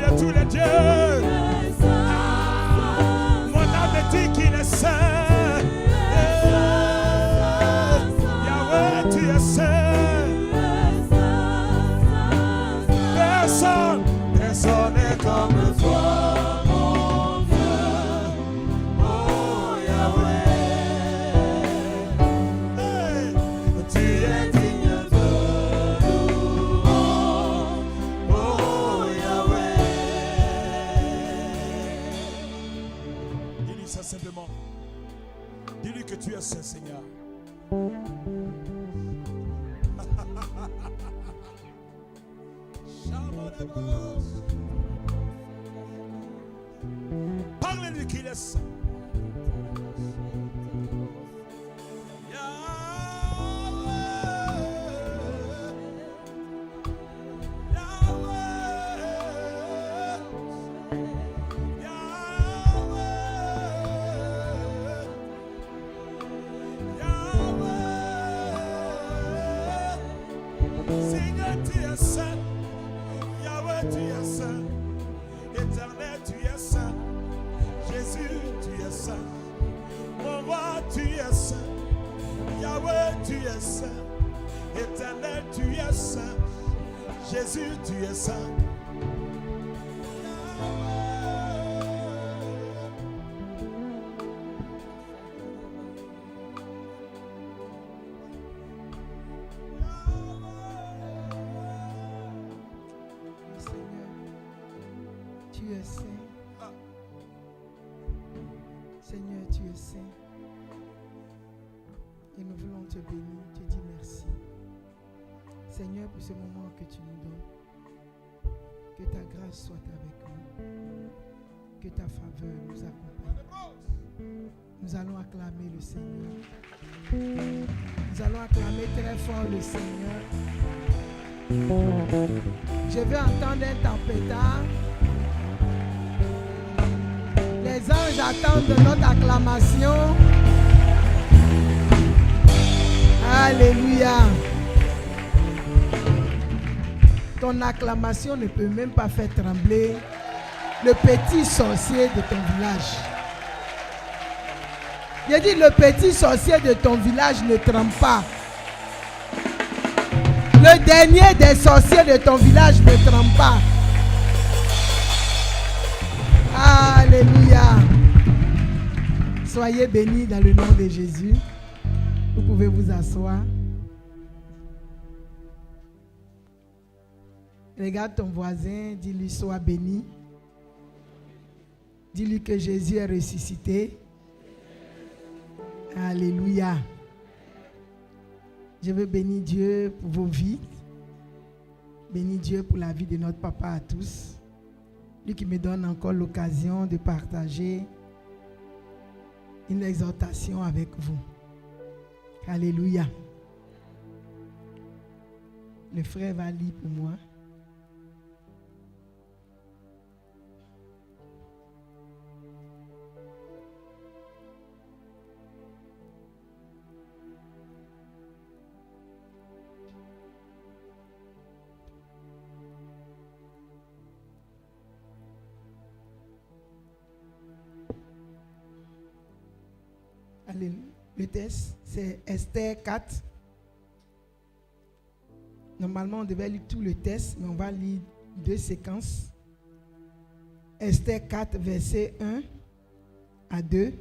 de tous les dieux. Mon âme dit qu'il est saint. Yahweh, tu es saint. Personne n'est comme toi, mon Dieu. Oh Yahweh, hey, tu es digne de louange. Oh Yahweh. Dis-lui ça simplement. Dis-lui que tu es saint, Seigneur. Parle-lui qu'il est saint. Seigneur, tu es saint. Yahweh, tu es saint. Éternel, tu es saint. Jésus, tu es saint. Mon roi, tu es saint. Yahweh, tu es saint. Éternel, tu es saint. Jésus, tu es saint. Seigneur, tu es saint. Et nous voulons te bénir, te dire merci. Seigneur, pour ce moment que tu nous donnes. Que ta grâce soit avec nous. Que ta faveur nous accompagne. Nous allons acclamer le Seigneur. Nous allons acclamer très fort le Seigneur. Je veux entendre un tempétard. Les anges attendent notre acclamation. Alléluia. Ton acclamation ne peut même pas faire trembler le petit sorcier de ton village. J'ai dit, le petit sorcier de ton village ne tremble pas. Le dernier des sorciers de ton village ne tremble pas. Alléluia. Soyez bénis dans le nom de Jésus. Vous pouvez vous asseoir. Regarde ton voisin, dis-lui sois béni. Dis-lui que Jésus est ressuscité. Alléluia. Je veux bénir Dieu pour vos vies. Bénis Dieu pour la vie de notre papa à tous. Lui qui me donne encore l'occasion de partager une exhortation avec vous. Alléluia. Le frère va lire pour moi. Le texte, c'est Esther 4. Normalement, on devait lire tout le texte, mais on va lire deux séquences. Esther 4, verset 1 à 2.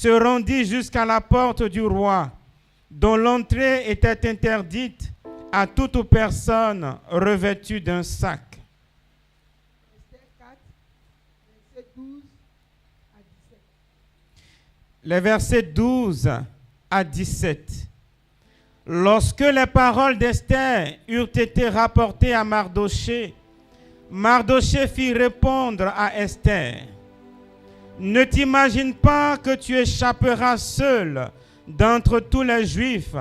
se rendit jusqu'à la porte du roi, dont l'entrée était interdite à toute personne revêtue d'un sac. Esther 4, verset 12 à 17. Les versets 12 à 17. Lorsque les paroles d'Esther eurent été rapportées à Mardoché, Mardoché fit répondre à Esther: ne t'imagine pas que tu échapperas seul d'entre tous les Juifs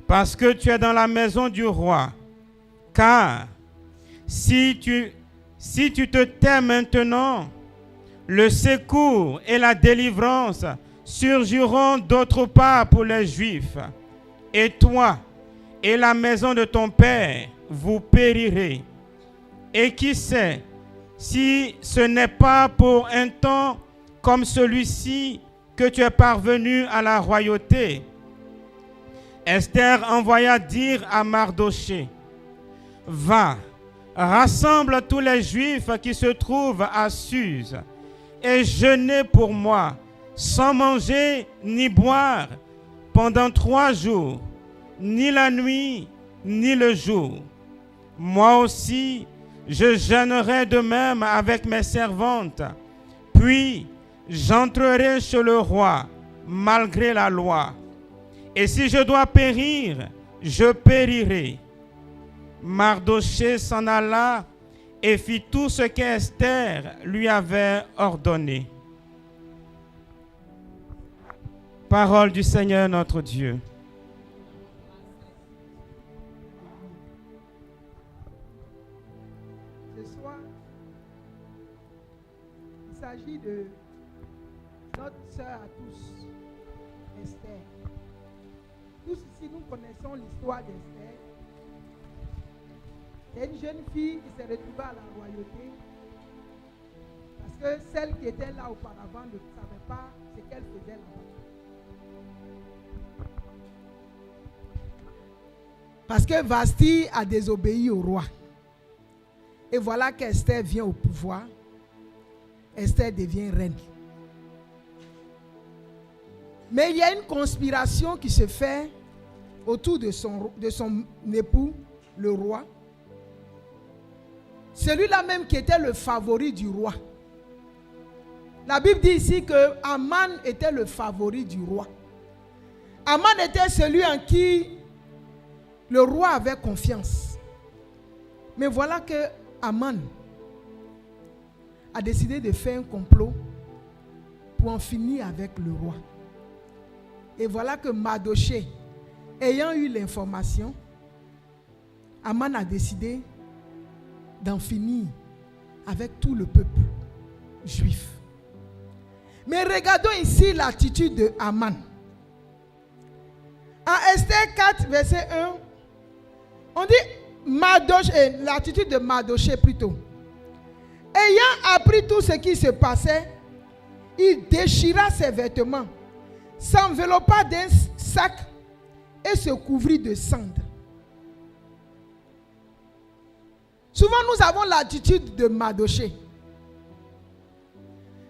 parce que tu es dans la maison du roi. Car si tu te tais maintenant, le secours et la délivrance surgiront d'autre part pour les Juifs. Et toi et la maison de ton père, vous périrez. Et qui sait si ce n'est pas pour un temps comme celui-ci que tu es parvenu à la royauté. Esther envoya dire à Mardoché: va, rassemble tous les Juifs qui se trouvent à Suse et jeûnez pour moi, sans manger ni boire, pendant 3 jours, ni la nuit, ni le jour. Moi aussi, je jeûnerai de même avec mes servantes, puis j'entrerai chez le roi, malgré la loi. Et si je dois périr, je périrai. Mardoché s'en alla et fit tout ce qu'Esther lui avait ordonné. Parole du Seigneur notre Dieu. Ce soir, il s'agit de notre sœur à tous, Esther. Tous ici, nous connaissons l'histoire d'Esther. C'est une jeune fille qui s'est retrouvée à la royauté parce que celle qui était là auparavant ne savait pas ce qu'elle faisait là-bas. Parce que Vasti a désobéi au roi. Et voilà qu'Esther vient au pouvoir. Esther devient reine. Mais il y a une conspiration qui se fait autour de son époux, le roi. Celui-là même qui était le favori du roi. La Bible dit ici que Aman était le favori du roi. Aman était celui en qui le roi avait confiance. Mais voilà que Aman a décidé de faire un complot pour en finir avec le roi. Et voilà que Mardoché, ayant eu l'information, Aman a décidé d'en finir avec tout le peuple juif. Mais regardons ici l'attitude de Aman. En Esther 4, verset 1, on dit l'attitude de Mardoché plutôt. Ayant appris tout ce qui se passait, il déchira ses vêtements, s'enveloppa d'un sac et se couvrit de cendres. Souvent, nous avons l'attitude de Mardoché.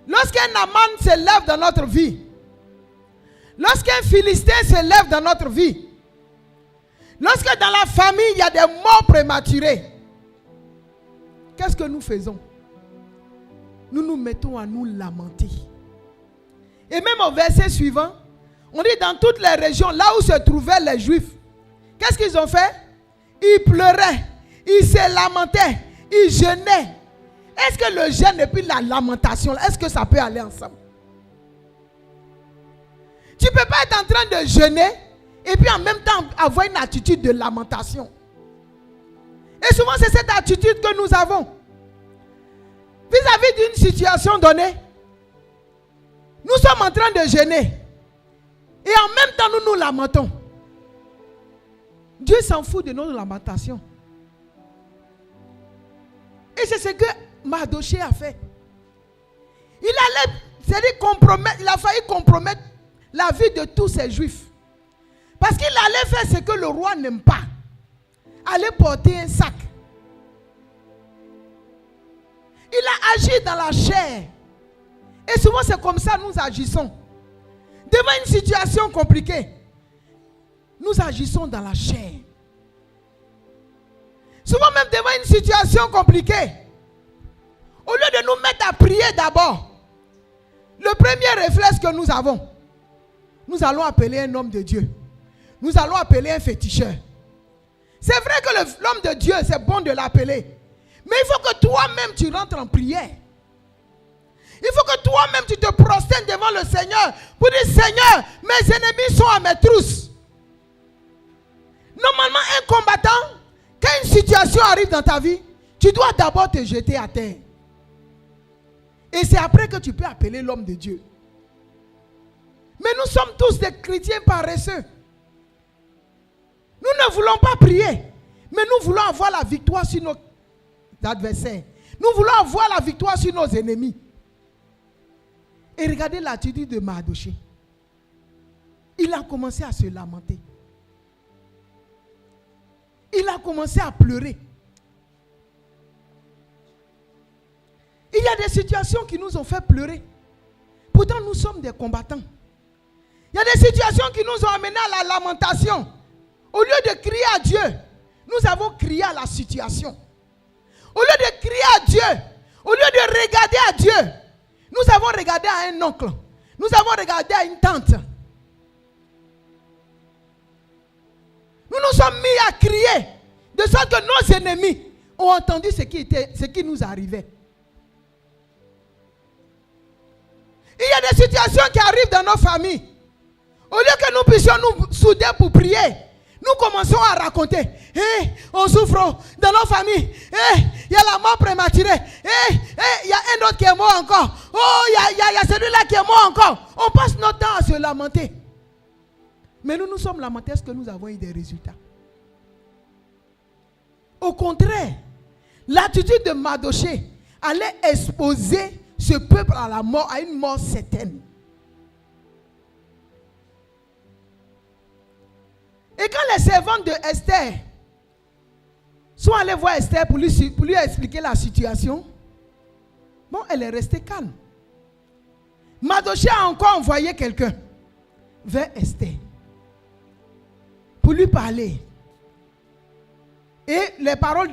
Lorsqu'un Aman se lève dans notre vie, lorsqu'un Philistin se lève dans notre vie, lorsque dans la famille il y a des morts prématurées, qu'est-ce que nous faisons? Nous nous mettons à nous lamenter. Et même au verset suivant, on dit dans toutes les régions, là où se trouvaient les Juifs, qu'est-ce qu'ils ont fait? Ils pleuraient, ils se lamentaient, ils jeûnaient. Est-ce que le jeûne et puis la lamentation, est-ce que ça peut aller ensemble? Tu ne peux pas être en train de jeûner et puis en même temps avoir une attitude de lamentation. Et souvent c'est cette attitude que nous avons. Vis-à-vis d'une situation donnée, nous sommes en train de jeûner et en même temps nous nous lamentons. Dieu s'en fout de nos lamentations. Et c'est ce que Mardoché a fait. Il a failli compromettre la vie de tous ces Juifs. Parce qu'il allait faire ce que le roi n'aime pas. Aller porter un sac. Il a agi dans la chair. Et souvent c'est comme ça nous agissons. devant une situation compliquée, nous agissons dans la chair. Souvent même devant une situation compliquée, au lieu de nous mettre à prier d'abord, le premier réflexe que nous avons, nous allons appeler un homme de Dieu. Nous allons appeler un féticheur. C'est vrai que l'homme de Dieu, c'est bon de l'appeler. Mais il faut que toi-même tu rentres en prière. Il faut que toi-même tu te prosternes devant le Seigneur pour dire, Seigneur, mes ennemis sont à mes trousses. Normalement, un combattant, quand une situation arrive dans ta vie, tu dois d'abord te jeter à terre. Et c'est après que tu peux appeler l'homme de Dieu. Mais nous sommes tous des chrétiens paresseux. Nous ne voulons pas prier, mais nous voulons avoir la victoire sur nos adversaires. Nous voulons avoir la victoire sur nos ennemis. Et regardez l'attitude de Mardochée. Il a commencé à se lamenter. Il a commencé à pleurer. Il y a des situations qui nous ont fait pleurer. Pourtant, nous sommes des combattants. Il y a des situations qui nous ont amenés à la lamentation. Au lieu de crier à Dieu, nous avons crié à la situation. Au lieu de crier à Dieu, au lieu de regarder à Dieu, nous avons regardé à un oncle. Nous avons regardé à une tante. Nous nous sommes mis à crier, de sorte que nos ennemis ont entendu ce qui nous arrivait. Il y a des situations qui arrivent dans nos familles. Au lieu que nous puissions nous souder pour prier, nous commençons à raconter. On souffre dans nos familles. Il y a la mort prématurée. Il y a un autre qui est mort encore. Il y a celui-là qui est mort encore. On passe notre temps à se lamenter. Mais nous sommes lamentés parce que nous avons eu des résultats. Au contraire, l'attitude de Mardochée allait exposer ce peuple à la mort, à une mort certaine. Et quand les servantes de Esther sont allés voir Esther pour lui expliquer la situation, bon, elle est restée calme. Mardochée a encore envoyé quelqu'un vers Esther pour lui parler. Et les paroles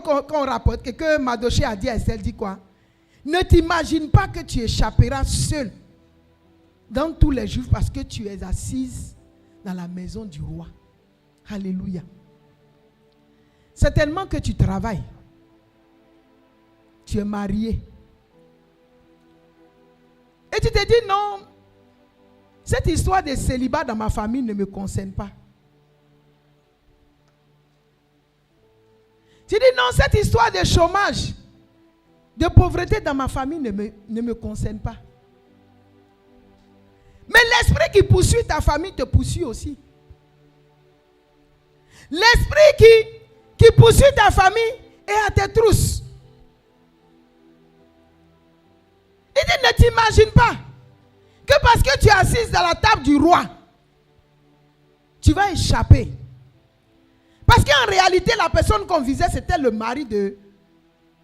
qu'on rapporte, que Mardochée a dit à Esther, dit quoi? Ne t'imagine pas que tu échapperas seul dans tous les jours parce que tu es assise dans la maison du roi. Alléluia. Certainement que tu travailles. Tu es marié. Et tu te dis non, cette histoire de célibat dans ma famille ne me concerne pas. Tu dis non, cette histoire de chômage, de pauvreté dans ma famille ne me concerne pas. Mais l'esprit qui poursuit ta famille te poursuit aussi. L'esprit qui poursuit ta famille est à tes trousses. Il dit, ne t'imagine pas que parce que tu es assise dans la table du roi, tu vas échapper. Parce qu'en réalité, la personne qu'on visait, c'était le mari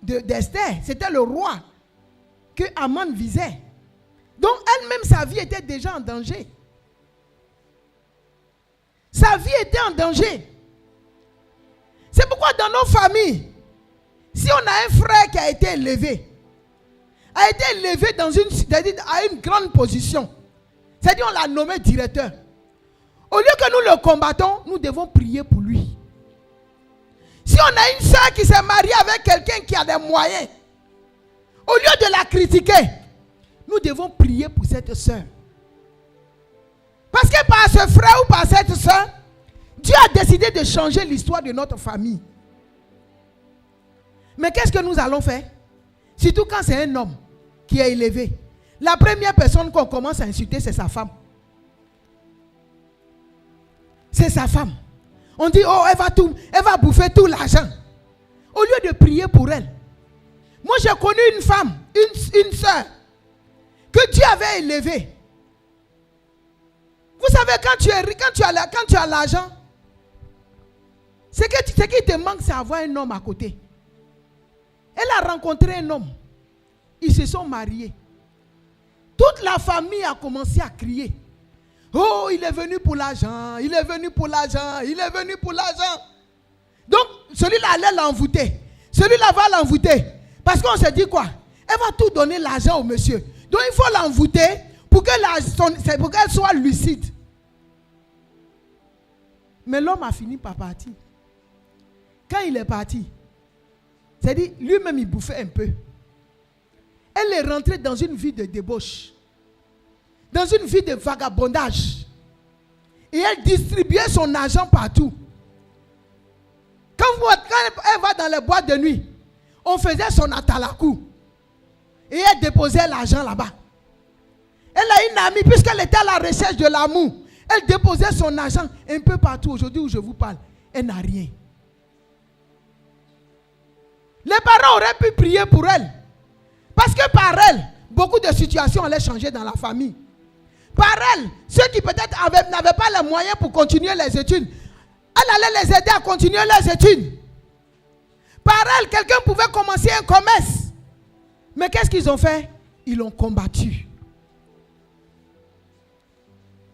d'Esther. C'était le roi que Haman visait. Donc elle-même, sa vie était déjà en danger. Sa vie était en danger. C'est pourquoi dans nos familles, si on a un frère qui a été élevé à une grande position, c'est-à-dire on l'a nommé directeur, au lieu que nous le combattons, nous devons prier pour lui. Si on a une soeur qui s'est mariée avec quelqu'un qui a des moyens, au lieu de la critiquer, nous devons prier pour cette soeur. Parce que par ce frère ou par cette soeur, Dieu a décidé de changer l'histoire de notre famille. Mais qu'est-ce que nous allons faire? Surtout quand c'est un homme qui est élevé. La première personne qu'on commence à insulter, c'est sa femme. C'est sa femme. On dit, oh, elle va bouffer tout l'argent. Au lieu de prier pour elle. Moi, j'ai connu une femme, une soeur, que Dieu avait élevée. Vous savez, quand tu es riche, quand tu as l'argent, ce qui te manque, c'est avoir un homme à côté. Elle a rencontré un homme. Ils se sont mariés. Toute la famille a commencé à crier. Oh, il est venu pour l'argent, il est venu pour l'argent, il est venu pour l'argent. Donc, celui-là allait l'envoûter. Celui-là va l'envoûter. Parce qu'on se dit quoi? Elle va tout donner l'argent au monsieur. Donc, il faut l'envoûter pour qu'elle soit lucide. Mais l'homme a fini par partir. Quand il est parti, c'est-à-dire lui-même il bouffait un peu. Elle est rentrée dans une vie de débauche, dans une vie de vagabondage. Et elle distribuait son argent partout. Quand elle va dans les boîtes de nuit, on faisait son atalakou. Et elle déposait l'argent là-bas. Elle a une amie, puisqu'elle était à la recherche de l'amour. Elle déposait son argent un peu partout. Aujourd'hui où je vous parle, elle n'a rien. Les parents auraient pu prier pour elle. Parce que par elle, beaucoup de situations allaient changer dans la famille. Par elle, ceux qui peut-être n'avaient pas les moyens pour continuer les études, elle allait les aider à continuer leurs études. Par elle, quelqu'un pouvait commencer un commerce. Mais qu'est-ce qu'ils ont fait? Ils l'ont combattu.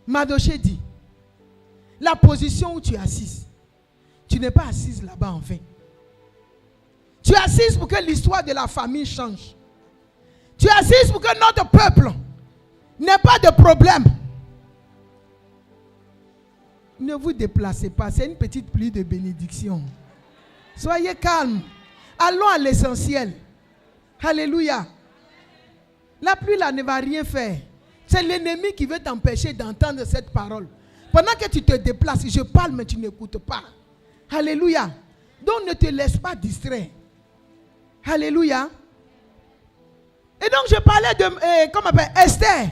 Mardochée dit, la position où tu es assise, tu n'es pas assise là-bas en vain. Tu es assise pour que l'histoire de la famille change. Tu es assise pour que notre peuple n'ait pas de problème. Ne vous déplacez pas, c'est une petite pluie de bénédiction. Soyez calmes. Allons à l'essentiel. Alléluia. La pluie là ne va rien faire. C'est l'ennemi qui veut t'empêcher d'entendre cette parole. Pendant que tu te déplaces, je parle mais tu n'écoutes pas. Alléluia. Donc ne te laisse pas distraire. Alléluia. Et donc je parlais de, comment on appelle, Esther.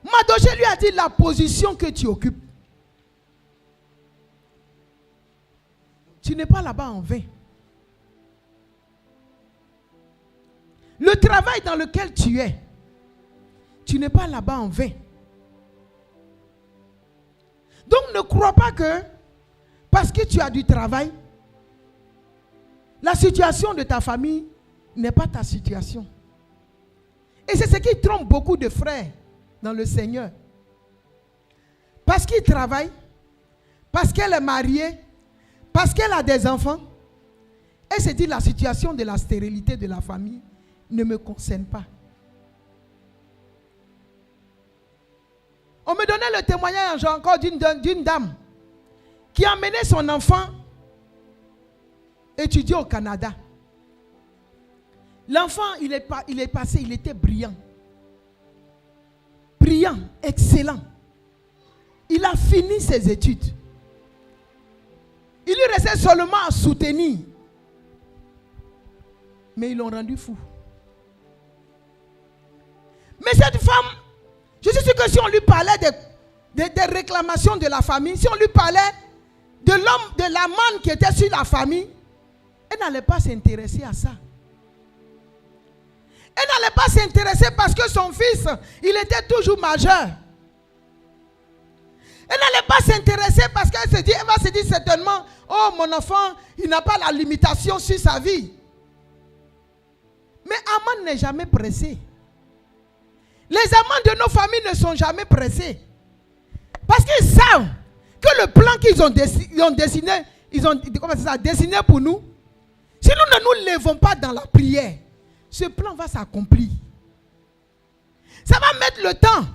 Mardochée lui a dit la position que tu occupes. Tu n'es pas là-bas en vain. Le travail dans lequel tu es, tu n'es pas là-bas en vain. Donc ne crois pas que parce que tu as du travail, la situation de ta famille n'est pas ta situation. Et c'est ce qui trompe beaucoup de frères dans le Seigneur. Parce qu'il travaille, parce qu'elle est mariée, parce qu'elle a des enfants, elle se dit la situation de la stérilité de la famille ne me concerne pas. On me donnait le témoignage encore d'une dame qui a emmené son enfant étudier au Canada. L'enfant, il est passé, il était brillant. Brillant, excellent. Il a fini ses études. Il lui restait seulement à soutenir. Mais ils l'ont rendu fou. Mais cette femme, je suis sûr que si on lui parlait des réclamations de la famille, si on lui parlait de l'homme, de la manne qui était sur la famille, elle n'allait pas s'intéresser à ça. Elle n'allait pas s'intéresser parce que son fils, il était toujours majeur. Elle n'allait pas s'intéresser parce qu'elle va se dire certainement, oh mon enfant, il n'a pas la limitation sur sa vie. Mais Aman n'est jamais pressé. Les amants de nos familles ne sont jamais pressés. Parce qu'ils savent que le plan qu'ils ont dessiné, dessiné pour nous, si nous ne nous levons pas dans la prière, ce plan va s'accomplir. Ça va mettre le temps.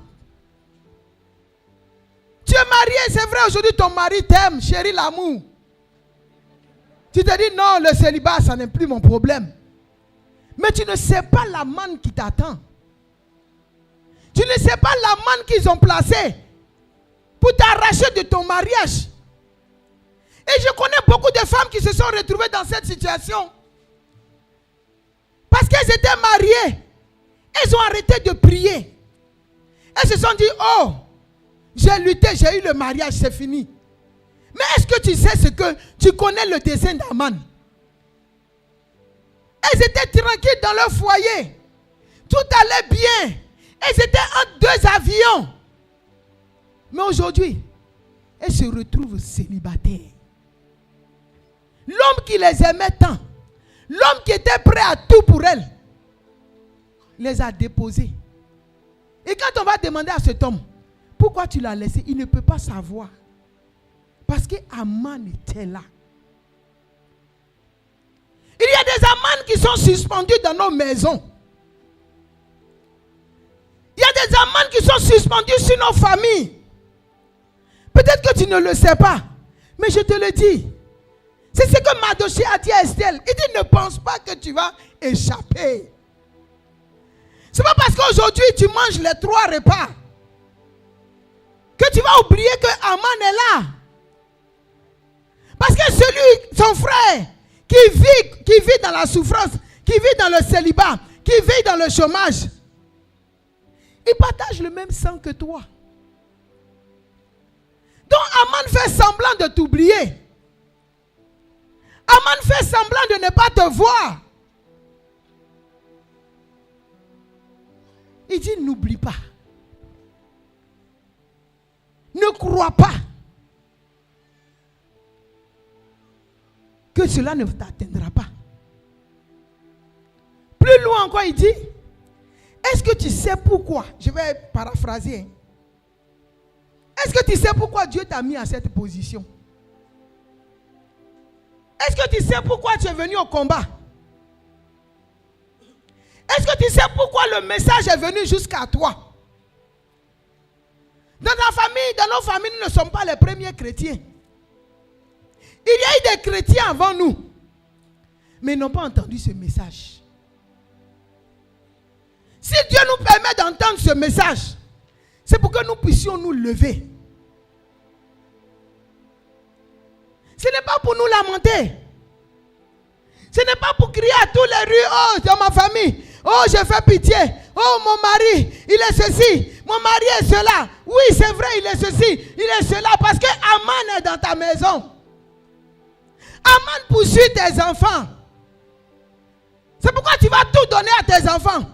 Tu es marié, c'est vrai, aujourd'hui ton mari t'aime, chérie, l'amour. Tu te dis non, le célibat, ça n'est plus mon problème. Mais tu ne sais pas la manne qui t'attend. Tu ne sais pas la manne qu'ils ont placée pour t'arracher de ton mariage. Et je connais beaucoup de femmes qui se sont retrouvées dans cette situation. Parce qu'elles étaient mariées. Elles ont arrêté de prier. Elles se sont dit, oh, j'ai lutté, j'ai eu le mariage, c'est fini. Mais est-ce que tu sais ce que tu connais le dessein d'Aman? Elles étaient tranquilles dans leur foyer. Tout allait bien. Elles étaient entre deux avions. Mais aujourd'hui, elles se retrouvent célibataires. L'homme qui les aimait tant, l'homme qui était prêt à tout pour elles, les a déposées. Et quand on va demander à cet homme, pourquoi tu l'as laissé, il ne peut pas savoir. Parce que Aman était là. Il y a des Amans qui sont suspendus dans nos maisons. Il y a des Amans qui sont suspendus sur nos familles. Peut-être que tu ne le sais pas. Mais je te le dis. C'est ce que Mardochée a dit à Esther. Il dit, ne pense pas que tu vas échapper. Ce n'est pas parce qu'aujourd'hui tu manges les 3 repas que tu vas oublier que Aman est là. Parce que son frère, qui vit dans la souffrance, qui vit dans le célibat, qui vit dans le chômage, il partage le même sang que toi. Donc Aman fait semblant de t'oublier. Aman fait semblant de ne pas te voir. Il dit, n'oublie pas. Ne crois pas que cela ne t'atteindra pas. Plus loin encore, il dit, est-ce que tu sais pourquoi? Je vais paraphraser. Est-ce que tu sais pourquoi Dieu t'a mis à cette position? Est-ce que tu sais pourquoi tu es venu au combat? Est-ce que tu sais pourquoi le message est venu jusqu'à toi? Dans ta famille, dans nos familles, nous ne sommes pas les premiers chrétiens. Il y a eu des chrétiens avant nous, mais ils n'ont pas entendu ce message. Si Dieu nous permet d'entendre ce message, c'est pour que nous puissions nous lever. Ce n'est pas pour nous lamenter. Ce n'est pas pour crier à tous les rues, oh, dans ma famille, oh, je fais pitié, oh, mon mari, il est ceci, mon mari est cela. Oui, c'est vrai, il est ceci, il est cela, parce que Aman est dans ta maison. Aman poursuit tes enfants. C'est pourquoi tu vas tout donner à tes enfants.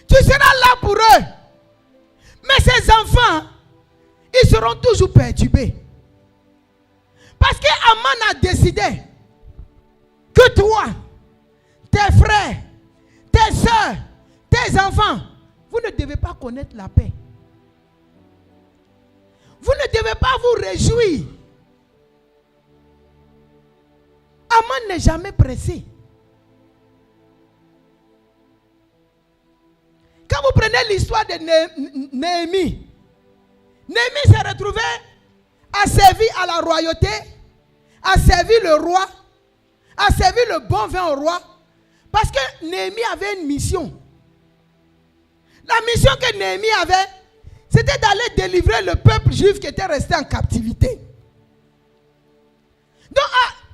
Tu seras là pour eux. Mais ces enfants, ils seront toujours perturbés. Parce que Aman a décidé que toi, tes frères, tes soeurs, tes enfants, vous ne devez pas connaître la paix. Vous ne devez pas vous réjouir. Aman n'est jamais pressé. Quand vous prenez l'histoire de Néhémie, Néhémie s'est retrouvé à servir à la royauté, à servir le roi, à servir le bon vin au roi, parce que Néhémie avait une mission. La mission que Néhémie avait, c'était d'aller délivrer le peuple juif qui était resté en captivité. Donc,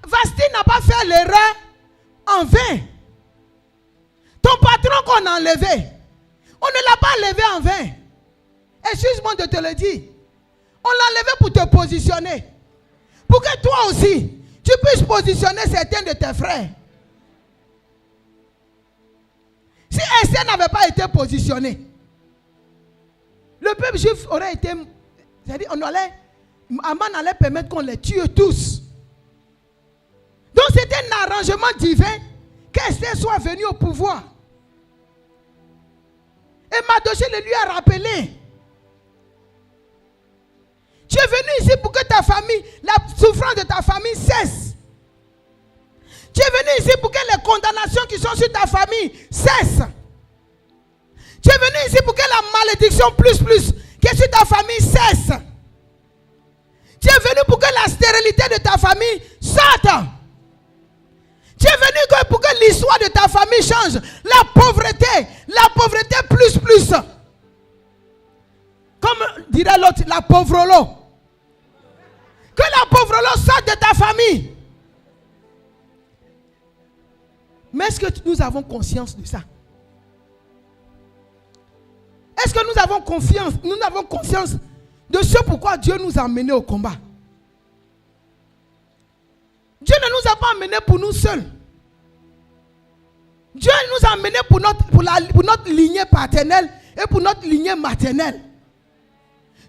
Vasti n'a pas fait l'erreur en vain. Ton patron qu'on a enlevé, on ne l'a pas enlevé en vain. Excuse-moi de te le dire. On l'a enlevé pour te positionner. Pour que toi aussi, tu puisses positionner certains de tes frères. Si Esther n'avait pas été positionné, le peuple juif aurait été, c'est-à-dire Aman allait permettre qu'on les tue tous. Donc c'était un arrangement divin qu'Esther soit venue au pouvoir. Et Mardochée le lui a rappelé. Tu es venu ici pour que ta famille, la souffrance de ta famille cesse. Tu es venu ici pour que les condamnations qui sont sur ta famille cessent. Tu es venu ici pour que la malédiction plus qui est sur ta famille cesse. Tu es venu pour que la stérilité de ta famille sorte. Tu es venu pour que l'histoire de ta famille change. La pauvreté plus. Comme dirait l'autre, la pauvrolo. Que la pauvrolo sorte de ta famille. Mais est-ce que nous avons conscience de ça? Est-ce que nous avons conscience de ce pourquoi Dieu nous a amenés au combat? Dieu ne nous a pas amenés pour nous seuls. Dieu nous a amenés pour notre lignée paternelle et pour notre lignée maternelle.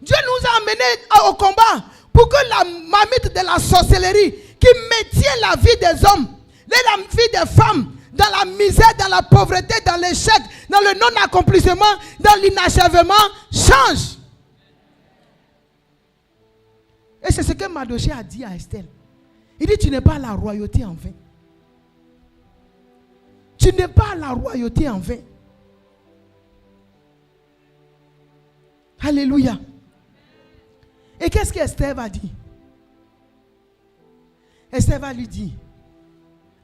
Dieu nous a amenés au combat pour que la marmite de la sorcellerie qui maintient la vie des hommes, la vie des femmes, dans la misère, dans la pauvreté, dans l'échec, dans le non-accomplissement, dans l'inachèvement, change. Et c'est ce que Mardochée a dit à Esther. Il dit, tu n'es pas à la royauté en vain. Tu n'es pas à la royauté en vain. Alléluia. Et qu'est-ce qu'Esther va dire? Esther va lui dire,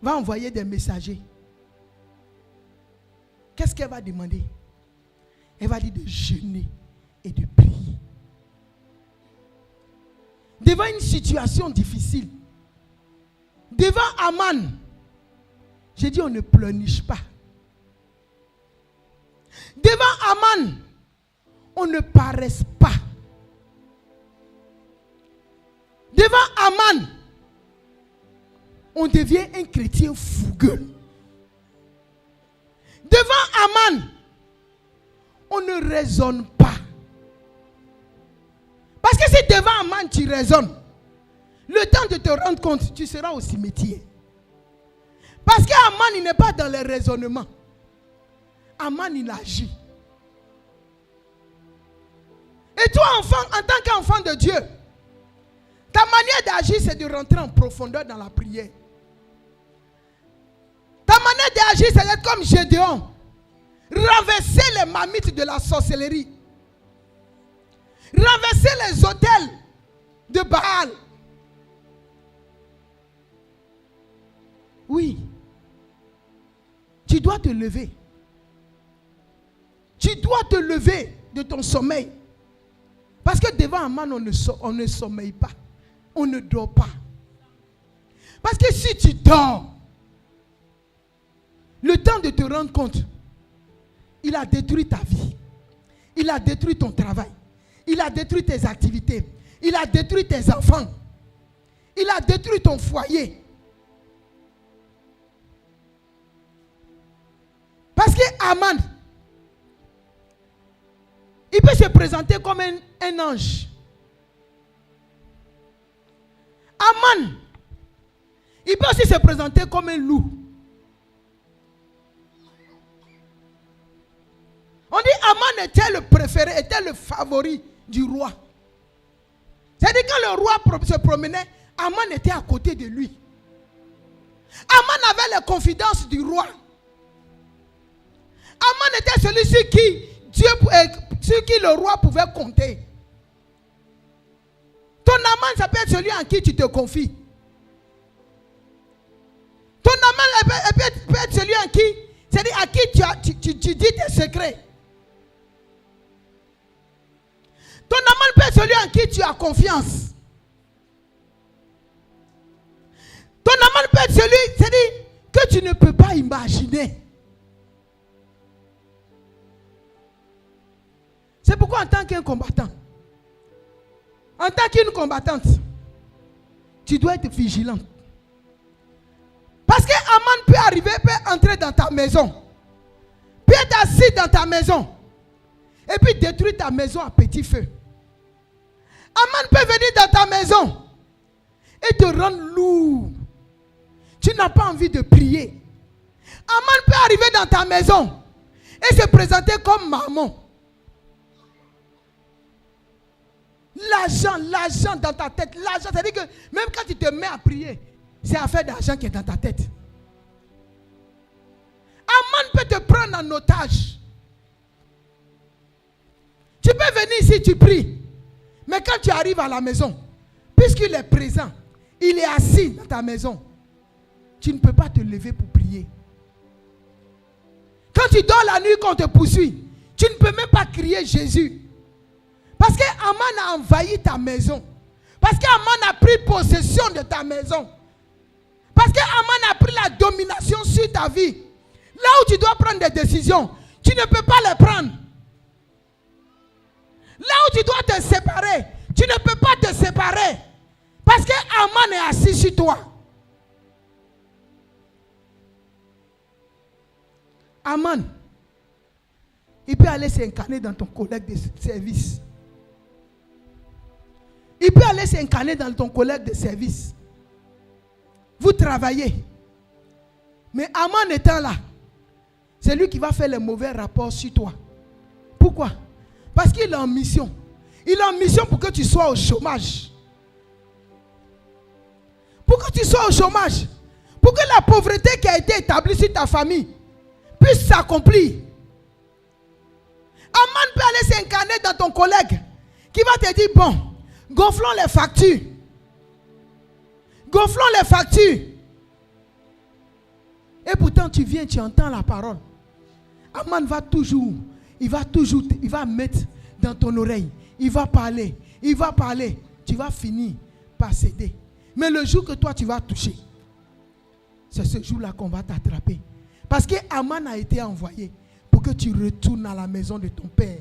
va envoyer des messagers. Qu'est-ce qu'elle va demander? Elle va dire de jeûner et de prier. Devant une situation difficile, devant Aman, j'ai dit on ne pleurniche pas. Devant Aman, on ne paresse pas. Devant Aman, on devient un chrétien fougueux. Devant Aman, on ne raisonne pas. Parce que si devant Aman tu raisonnes, le temps de te rendre compte, tu seras au cimetière. Parce qu'Aman, il n'est pas dans les raisonnements. Aman, il agit. Et toi, enfant, en tant qu'enfant de Dieu, ta manière d'agir, c'est de rentrer en profondeur dans la prière. Ta manière d'agir, c'est d'être comme Gédéon. Renverser les marmites de la sorcellerie. Renverser les autels de Baal. Oui. Tu dois te lever. Tu dois te lever de ton sommeil. Parce que devant Aman, on ne sommeille pas. On ne dort pas. Parce que si tu dors, le temps de te rendre compte, il a détruit ta vie. Il a détruit ton travail. Il a détruit tes activités. Il a détruit tes enfants. Il a détruit ton foyer. Parce que Aman, il peut se présenter comme un ange. Aman, il peut aussi se présenter comme un loup. On dit Aman était le préféré, était le favori du roi. C'est-à-dire quand le roi se promenait, Aman était à côté de lui. Aman avait les confidences du roi. Aman était celui sur qui le roi pouvait compter. Ton Aman, ça peut être celui en qui tu te confies. Ton Aman peut être celui en qui, c'est-à-dire à qui tu dis tes secrets. Ton Aman peut être celui en qui tu as confiance. Ton Aman peut être celui, c'est-à-dire que tu ne peux pas imaginer. C'est pourquoi en tant qu'un combattant, en tant qu'une combattante, tu dois être vigilante. Parce qu'Aman peut arriver, peut entrer dans ta maison, peut être assis dans ta maison, et puis détruire ta maison à petit feu. Aman peut venir dans ta maison et te rendre lourd. Tu n'as pas envie de prier. Aman peut arriver dans ta maison et se présenter comme maman. L'argent dans ta tête. L'argent, c'est-à-dire que même quand tu te mets à prier, c'est affaire d'argent qui est dans ta tête. Aman peut te prendre en otage. Tu peux venir ici, tu pries. Mais quand tu arrives à la maison, puisqu'il est présent, il est assis dans ta maison, tu ne peux pas te lever pour prier. Quand tu dors la nuit qu'on te poursuit, tu ne peux même pas crier Jésus. Parce qu'Aman a envahi ta maison. Parce qu'Aman a pris possession de ta maison. Parce qu'Aman a pris la domination sur ta vie. Là où tu dois prendre des décisions, tu ne peux pas les prendre. Là où tu dois te séparer, tu ne peux pas te séparer. Parce qu'Aman est assis sur toi. Aman, il peut aller s'incarner dans ton collègue de service. Il peut aller s'incarner dans ton collègue de service. Vous travaillez. Mais Aman étant là, c'est lui qui va faire les mauvais rapports sur toi. Pourquoi? Parce qu'il est en mission. Il est en mission pour que tu sois au chômage. Pour que tu sois au chômage. Pour que la pauvreté qui a été établie sur ta famille puisse s'accomplir. Aman peut aller s'incarner dans ton collègue qui va te dire, bon, gonflons les factures. Gonflons les factures. Et pourtant tu viens, tu entends la parole. Aman va toujours, il va mettre dans ton oreille. Il va parler. Tu vas finir par céder. Mais le jour que toi tu vas toucher, c'est ce jour-là qu'on va t'attraper. Parce que Aman a été envoyé pour que tu retournes à la maison de ton père.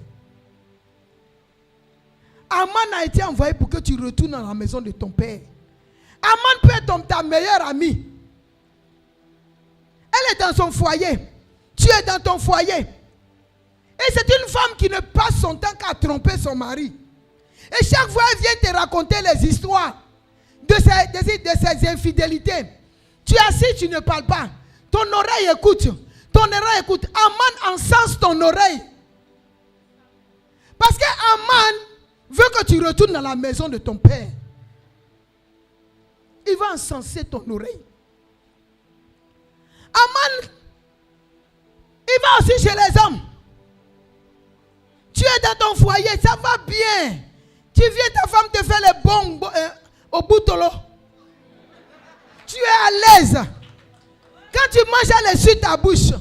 Aman a été envoyé pour que tu retournes à la maison de ton père. Aman peut être ta meilleure amie. Elle est dans son foyer. Tu es dans ton foyer. Et c'est une femme qui ne passe son temps qu'à tromper son mari. Et chaque fois, elle vient te raconter les histoires de ses infidélités. Tu es assis, tu ne parles pas. Ton oreille écoute. Ton oreille écoute. Aman encense ton oreille. Parce que Aman veut que tu retournes dans la maison de ton père. Il va encenser ton oreille. Aman, il va aussi chez les hommes. Tu es dans ton foyer, ça va bien. Tu viens, ta femme te fait les bons au bout de l'eau. Tu es à l'aise. Quand tu manges, elle est sur ta bouche.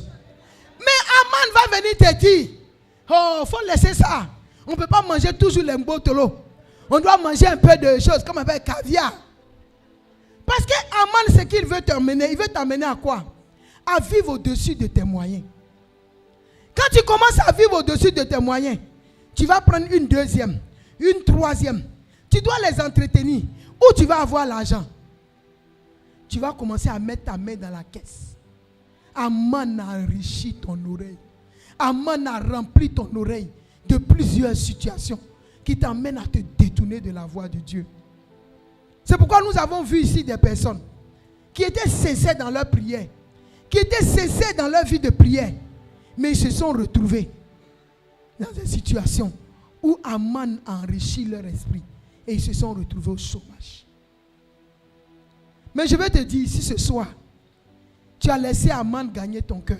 Mais Aman va venir te dire, oh, il faut laisser ça. On ne peut pas manger toujours les mbotolo. On doit manger un peu de choses comme avec caviar. Parce que Aman, ce qu'il veut t'emmener, il veut t'emmener à quoi? À vivre au-dessus de tes moyens. Quand tu commences à vivre au-dessus de tes moyens, tu vas prendre une deuxième, une troisième. Tu dois les entretenir. Où tu vas avoir l'argent? Tu vas commencer à mettre ta main dans la caisse. Aman a enrichi ton oreille. Aman a rempli ton oreille de plusieurs situations qui t'amènent à te détourner de la voie de Dieu. C'est pourquoi nous avons vu ici des personnes qui étaient sincères dans leur prière, qui étaient sincères dans leur vie de prière, mais ils se sont retrouvés dans des situations où Aman a enrichi leur esprit et ils se sont retrouvés au chômage. Mais je vais te dire ici ce soir, tu as laissé Aman gagner ton cœur.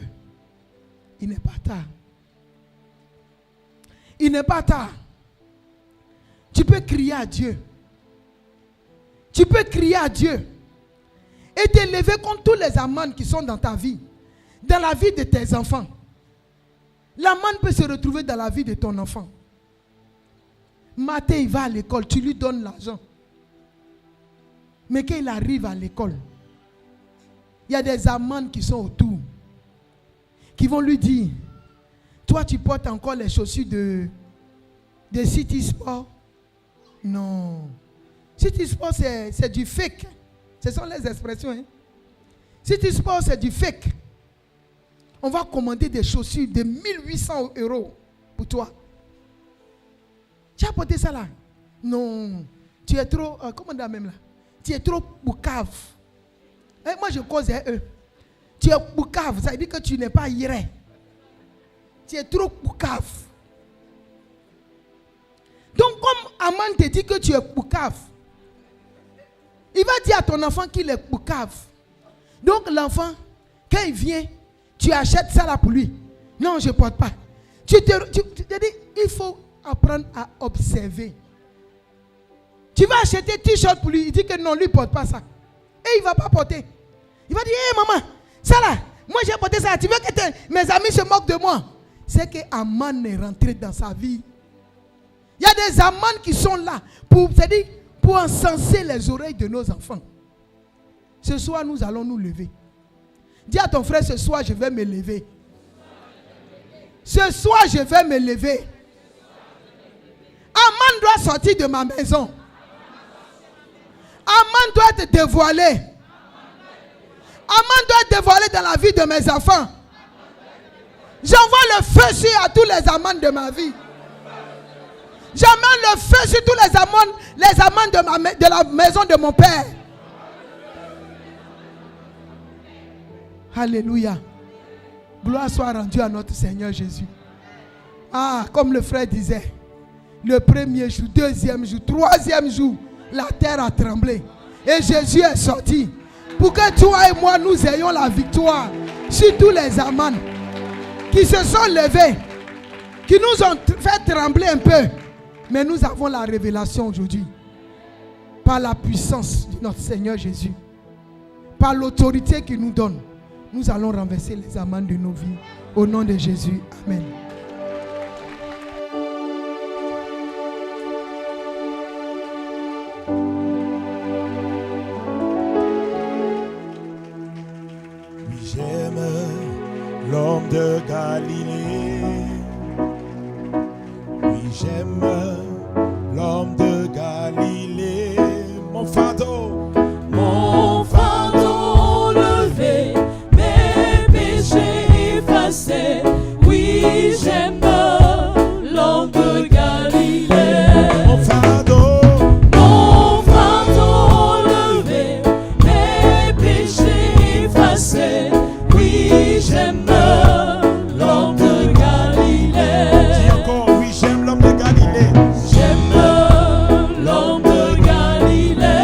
Il n'est pas tard. Il n'est pas tard. Tu peux crier à Dieu. Tu peux crier à Dieu et t'élever contre tous les Aman qui sont dans ta vie, dans la vie de tes enfants. L'Aman peut se retrouver dans la vie de ton enfant. Matin, il va à l'école, tu lui donnes l'argent. Mais quand il arrive à l'école, il y a des Aman qui sont autour, qui vont lui dire, toi tu portes encore les chaussures de City Sport? Non. City Sport c'est du fake. Ce sont les expressions. Hein? City Sport c'est du fake. On va commander des chaussures de 1800 € pour toi. Tu as porté ça là? Non. Tu es trop, comment on dit même là? Tu es trop boucave. Et moi je cause eux. Tu es boucave, ça veut dire que tu n'es pas iré. Tu es trop boucave. Donc comme Aman te dit que tu es boucave, il va dire à ton enfant qu'il est boucave. Donc l'enfant, quand il vient, tu achètes ça là pour lui. Non, je ne porte pas. Tu te dis, il faut apprendre à observer. Tu vas acheter t-shirt pour lui, il dit que non, lui ne porte pas ça. Et il ne va pas porter. Il va dire, hé maman, ça là, moi j'ai porté ça. Tu veux que mes amis se moquent de moi? C'est que Aman est rentré dans sa vie. Il y a des Aman qui sont là pour encenser les oreilles de nos enfants. Ce soir, nous allons nous lever. Dis à ton frère, ce soir, je vais me lever. Ce soir, je vais me lever. Aman doit sortir de ma maison. Aman doit être dévoilé. Aman doit être dévoilé dans la vie de mes enfants. J'envoie le feu sur à tous les Aman de ma vie. J'amène le feu sur tous les Aman de la maison de mon père. Alléluia. Gloire soit rendue à notre Seigneur Jésus. Ah, comme le frère disait, le premier jour, deuxième jour, troisième jour, la terre a tremblé. Et Jésus est sorti. Pour que toi et moi, nous ayons la victoire sur tous les Aman qui se sont levés, qui nous ont fait trembler un peu. Mais nous avons la révélation aujourd'hui. Par la puissance de notre Seigneur Jésus. Par l'autorité qu'il nous donne. Nous allons renverser les Aman de nos vies. Au nom de Jésus. Amen. Oui, j'aime l'homme de Galilée. Oui, j'aime l'homme de Galilée. Mon fardeau levé, mes péchés effacés. Oui, j'aime l'homme de Galilée. Mon fardeau levé, mes péchés effacés. Oui, j'aime l'homme de Galilée. Dis encore, oui, j'aime l'homme de Galilée. J'aime l'homme de Galilée.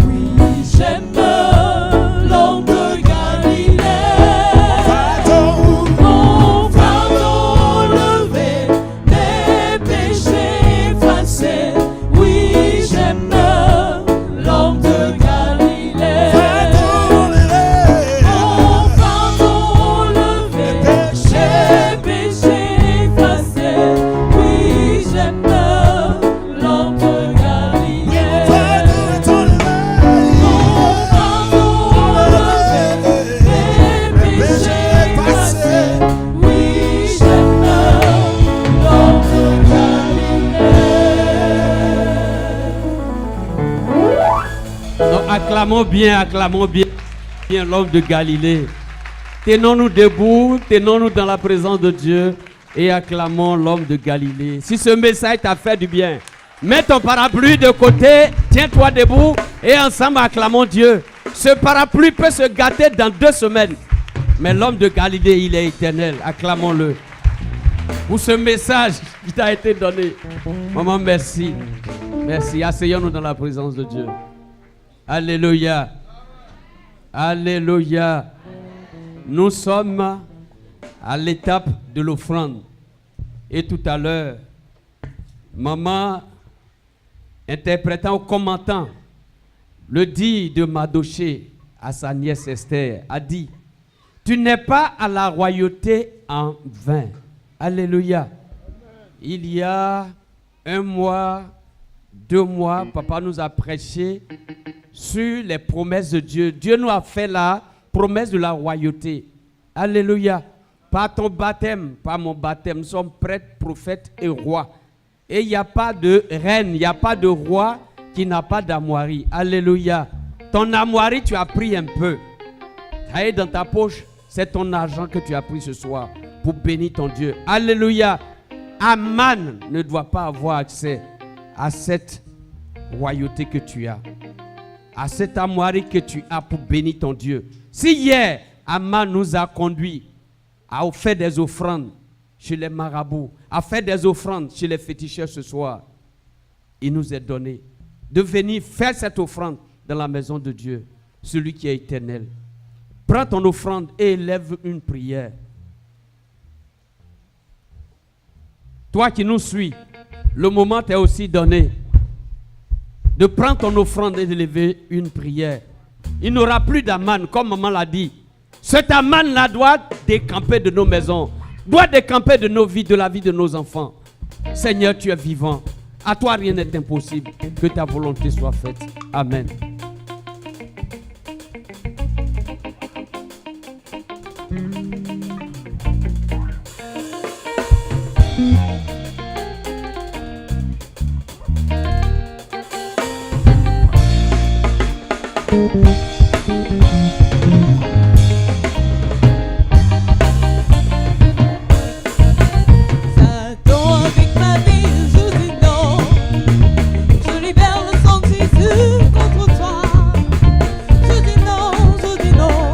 Oui, j'aime l'homme de Galilée. Mon fardeau levé, mes péchés effacés. Oui, j'aime l'homme de Galilée. Mon fardeau levé, mes péchés effacés. Oui, j'aime l'homme de Galilée. Mon fardeau levé, mes péchés effacés. Oui, j'aime l'homme de Galilée. Donc, acclamons bien l'homme de Galilée. Tenons-nous debout, tenons-nous dans la présence de Dieu et acclamons l'homme de Galilée. Si ce message t'a fait du bien, mets ton parapluie de côté, tiens-toi debout et ensemble acclamons Dieu. Ce parapluie peut se gâter dans 2 semaines, mais l'homme de Galilée, il est éternel. Acclamons-le pour ce message qui t'a été donné. Maman, merci. Merci. Asseyons-nous dans la présence de Dieu. Alléluia. Alléluia. Nous sommes à l'étape de l'offrande. Et tout à l'heure, maman, interprétant ou commentant le dit de Mardochée à sa nièce Esther, a dit: tu n'es pas à la royauté en vain. Alléluia. Il y a 1 mois, 2 mois, papa nous a prêché sur les promesses de Dieu. Dieu nous a fait la promesse de la royauté. Alléluia. Par ton baptême, par mon baptême, nous sommes prêtres, prophètes et rois. Et il n'y a pas de reine, il n'y a pas de roi qui n'a pas d'armoirie. Alléluia. Ton armoirie, tu as pris un peu. Ça est dans ta poche, c'est ton argent que tu as pris ce soir pour bénir ton Dieu. Alléluia. Aman ne doit pas avoir accès à cette royauté que tu as, à cette armoirie que tu as pour bénir ton Dieu. Si hier, Aman nous a conduits à faire des offrandes chez les marabouts, à faire des offrandes chez les féticheurs ce soir, il nous est donné de venir faire cette offrande dans la maison de Dieu, celui qui est éternel. Prends ton offrande et élève une prière. Toi qui nous suis, le moment t'est aussi donné de prendre ton offrande et d'élever une prière. Il n'y aura plus d'aman, comme maman l'a dit. Cet aman-là doit décamper de nos maisons, doit décamper de nos vies, de la vie de nos enfants. Seigneur, tu es vivant. À toi, rien n'est impossible. Que ta volonté soit faite. Amen. Satan avec ma vie, je dis non. Je libère le sang de Jésus contre toi. Je dis non, je dis non.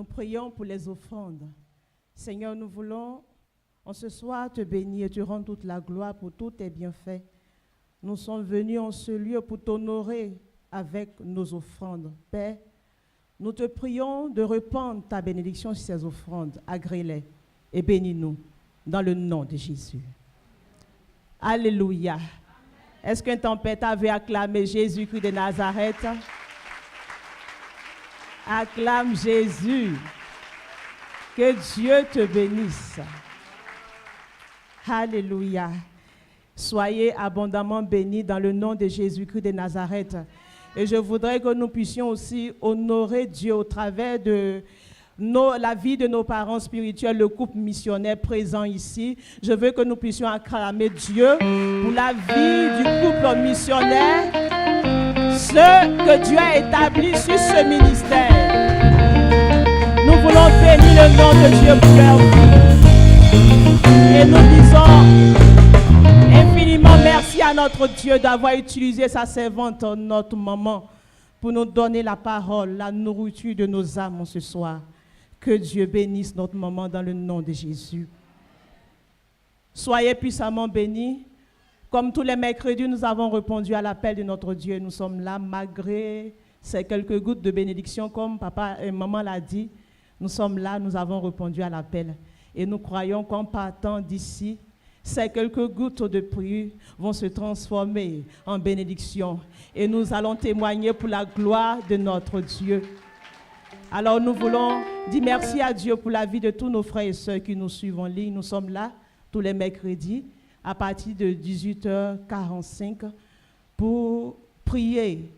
Nous prions pour les offrandes. Seigneur, nous voulons en ce soir te bénir et te rendre toute la gloire pour tous tes bienfaits. Nous sommes venus en ce lieu pour t'honorer avec nos offrandes. Père, nous te prions de répandre ta bénédiction sur ces offrandes. Agrée-les et bénis-nous dans le nom de Jésus. Alléluia. Est-ce qu'un tempête avait acclamé Jésus-Christ de Nazareth? Acclame Jésus. Que Dieu te bénisse. Alléluia. Soyez abondamment bénis dans le nom de Jésus-Christ de Nazareth. Et je voudrais que nous puissions aussi honorer Dieu au travers de la vie de nos parents spirituels, le couple missionnaire présent ici. Je veux que nous puissions acclamer Dieu pour la vie du couple missionnaire, ce que Dieu a établi sur ce ministère. Nous voulons bénir le nom de Dieu pour leur vie. Et nous disons infiniment merci à notre Dieu d'avoir utilisé sa servante, notre maman, pour nous donner la parole, la nourriture de nos âmes ce soir. Que Dieu bénisse notre maman dans le nom de Jésus. Soyez puissamment bénis. Comme tous les mercredis, nous avons répondu à l'appel de notre Dieu. Nous sommes là malgré ces quelques gouttes de bénédiction, comme papa et maman l'a dit. Nous sommes là, nous avons répondu à l'appel. Et nous croyons qu'en partant d'ici, ces quelques gouttes de pluie vont se transformer en bénédiction. Et nous allons témoigner pour la gloire de notre Dieu. Alors nous voulons dire merci à Dieu pour la vie de tous nos frères et sœurs qui nous suivent en ligne. Nous sommes là tous les mercredis à partir de 18h45 pour prier.